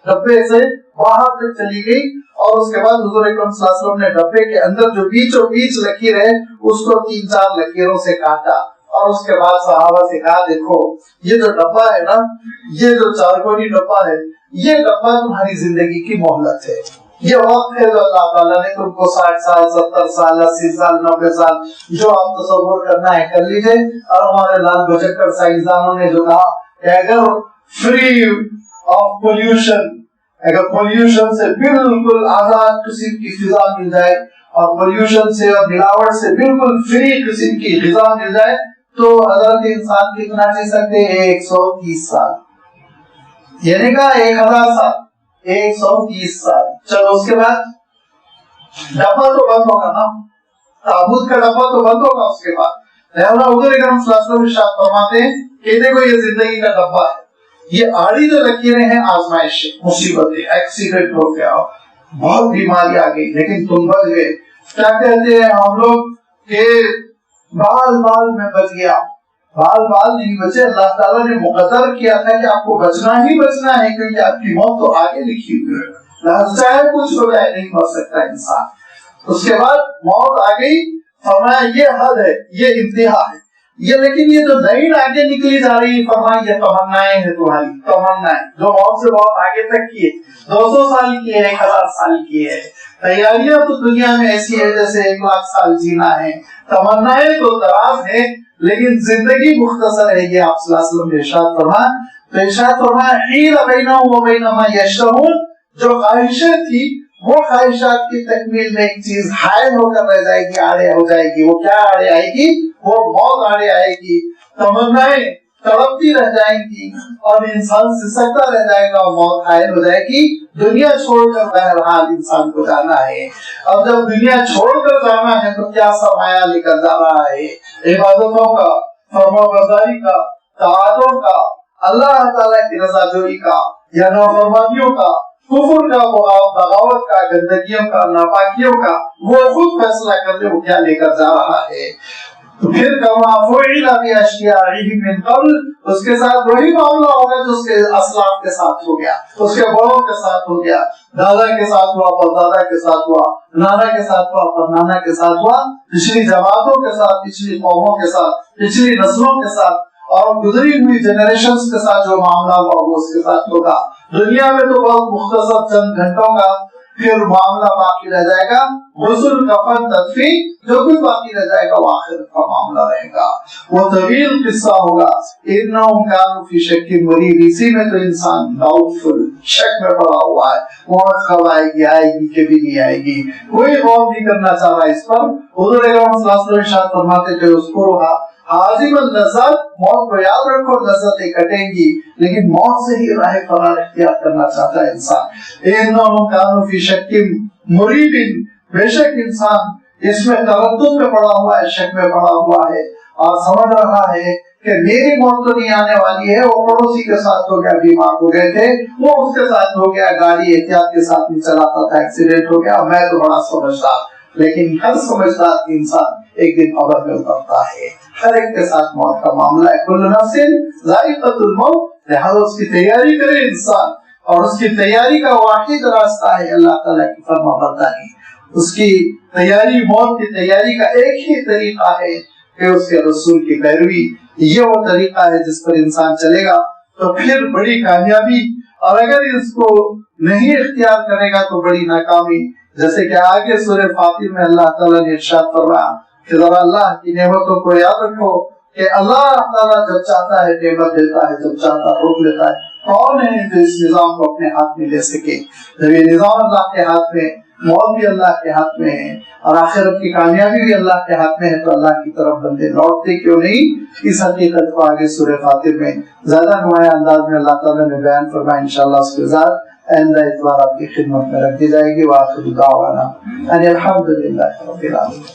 ڈبے سے باہر تک چلی گئی. اور اس کے بعد حضور اکرم صلی اللہ علیہ وسلم نے ڈبے کے اندر جو بیچوں بیچ لکیر ہے اس کو 3-4 لکیروں سے کاٹا اور اس کے بعد صحابہ سے کہا دیکھو یہ جو ڈبہ ہے نا، یہ جو 4 کونی ڈبہ ہے، یہ ڈبہ تمہاری زندگی کی مہلت ہے. یہ وقت ہے جو اللہ تعالیٰ نے تم کو 60 سال 70 سال 80 سال 90 سال جو آپ تصور کرنا ہے کر لیجئے. اور ہمارے لال بچکر سائنسدانوں نے جو کہا کہ اگر فری آف پولوشن، اگر پولوشن سے بالکل آزاد قسم کی فضا مل جائے اور پولوشن سے اور ملاوٹ سے بالکل فری قسم کی غذا مل جائے تو حضرت انسان کتنا جی سکتے ہیں؟ 130 سال. یعنی کہا 1000 سال، 130 سال. چلو اس کے بعد ڈبہ تو بند ہوگا نا، تابوت کا ڈبہ تو بند ہوگا اس کے بعد. لہذا حضور اکرم صلی اللہ علیہ وسلم ارشاد فرماتے ہیں کہ دیکھو یہ زندگی کا ڈبہ ہے، یہ آڑی جو لکیریں ہیں آزمائشیں، مصیبتیں، ایکسیڈنٹ ہو گیا، بہت بیماری آ گئی لیکن تم بچ گئے. کیا کہتے ہیں ہم لوگ کہ بال میں بچ گیا، بال بال نہیں بچے، اللہ تعالیٰ نے مقرر کیا تھا کہ آپ کو بچنا ہی بچنا ہے، کیونکہ آپ کی موت تو آگے لکھی ہوئی ہے، لہذا چاہے کچھ ہو جائے نہیں مر سکتا انسان۔ اس کے بعد موت آ گئی، فرمایا یہ حد ہے، یہ انتہا ہے یہ، لیکن یہ جو لائن آگے نکلی جا رہی ہے، فرمایا یہ تمنائیں ہیں تمہاری تمنائیں، جو موت سے بہت آگے تک کی ہے، 200 سال کی ہے، 1000 سال کی ہے، تیاریاں تو دنیا میں ایسی ہے جیسے 1,00,000 سال جینا ہے، تمنائیں تو دراز ہے لیکن زندگی مختصر ہے، یہ آپ صلی اللہ علیہ وسلم نے ارشاد فرمایا۔ تو ارشاد فرمایا حیل بینہم و بین ما یشتہون، جو خواہشیں تھی وہ خواہشات کی تکمیل میں ایک چیز حائل ہو کر رہ جائے گی، آڑے ہو جائے گی، وہ کیا آڑے آئے گی؟ وہ موت آڑے آئے گی، تمنائیں تڑپتی رہ جائیں گی اور انسان سسکتا رہ جائے گا، موت حائل ہو جائے گی، دنیا چھوڑ کر بہرحال انسان کو جانا ہے۔ اب جب دنیا چھوڑ کر جانا ہے تو کیا سرمایہ لے کر جا رہا ہے؟ عبادتوں کا، فرمانبرداری کا، طاعتوں کا، اللہ تعالیٰ کی رضا جوئی کا یا نافرمانیوں کا، کفر کا، بغاوت کا، گندگیوں کا، ناپاکیوں کا، وہ خود فیصلہ کر لے وہ کیا لے کر جا رہا ہے۔ تو پھر کما فعل باشیاء من قبل، اس کے ساتھ وہی معاملہ ہوگا جو اس کے اسلاف کے ساتھ ہو گیا، اس کے بڑوں کے ساتھ ہو گیا، دادا کے ساتھ ہوا، پردادا کے ساتھ ہوا، نانا کے ساتھ ہوا، پرنانا کے ساتھ ہوا، پچھلی جماعتوں کے ساتھ، پچھلی قوموں کے ساتھ، پچھلی نسلوں کے ساتھ اور گزری ہوئی جنریشنز کے ساتھ جو معاملہ ہوا وہ اس کے ساتھ ہوگا۔ دنیا میں تو بہت مختصر چند گھنٹوں کا پھر معاملہ باقی رہ جائے گا، غسل، کفن، تدفین، جو بھی باقی رہ جائے گا وہ آخرت کا معاملہ رہے گا، وہ طویل قصہ ہوگا۔ انہم کانوا فی شک مریب، اسی میں تو انسان ڈاؤٹ فل، شک میں پڑا ہوا ہے، موت کب آئے گی، آئے گی کہ بھی نہیں آئے گی، کوئی غور نہیں کرنا چاہ رہا اس پر۔ حضور اکرم صلی اللہ علیہ وسلم ارشاد فرماتے تھے اذکرھا عازم اللذات، موت کو یاد رکھو، لذتیں کٹیں گی، لیکن موت سے ہی راہ فرار اختیار کرنا چاہتا ہے انسان۔ انہم کانوا فی شک مریب، بے شک انسان اس میں تردد میں پڑا ہوا ہے، شک میں پڑا ہوا ہے اور سمجھ رہا ہے کہ میری موت تو نہیں آنے والی ہے، وہ پڑوسی کے ساتھ ہو گیا، بیمار ہو گئے تھے، وہ اس کے ساتھ ہو گیا، گاڑی احتیاط کے ساتھ نہیں چلاتا تھا، ایکسیڈنٹ ہو گیا، میں تو بڑا سمجھدار۔ لیکن ہر سمجھدار انسان ایک دن قبر میں اترتا ہے، ہر ایک کے ساتھ موت کا معاملہ ہے، کل نفس ذائقۃ الموت، لہذا اس کی تیاری کرے انسان، اور اس کی تیاری کا واحد راستہ ہے اللہ تعالیٰ کی فرمانبرداری۔ اس کی تیاری، موت کی تیاری کا ایک ہی طریقہ ہے کہ اس کے رسول کی پیروی، یہ وہ طریقہ ہے جس پر انسان چلے گا تو پھر بڑی کامیابی، اور اگر اس کو نہیں اختیار کرے گا تو بڑی ناکامی۔ جیسے کہ آگے سورہ فاطر میں اللہ تعالیٰ نے ارشاد فرمایا کہ ذرا اللہ کی نعمتوں کو یاد رکھو کہ اللہ تعالیٰ جب چاہتا ہے نعمت دیتا ہے، جب چاہتا روک لیتا ہے۔ کون ہے جو اس نظام کو اپنے ہاتھ میں لے سکے؟ جب یہ نظام اللہ کے ہاتھ میں، موت بھی اللہ کے ہاتھ میں ہے اور آخرت کی کامیابی بھی اللہ کے ہاتھ میں ہے، تو اللہ کی طرف بندے لوٹتے کیوں نہیں؟ اس حقیقت کو آگے سورہ فاطر میں زیادہ نمایاں انداز میں اللہ تعالیٰ نے بیان فرمایا۔ انشاءاللہ اس کے ذات آئندہ اتوار آپ کی خدمت میں رکھ دی جائے گی۔ وآخر دعوانا ان الحمد للہ رب العالمین۔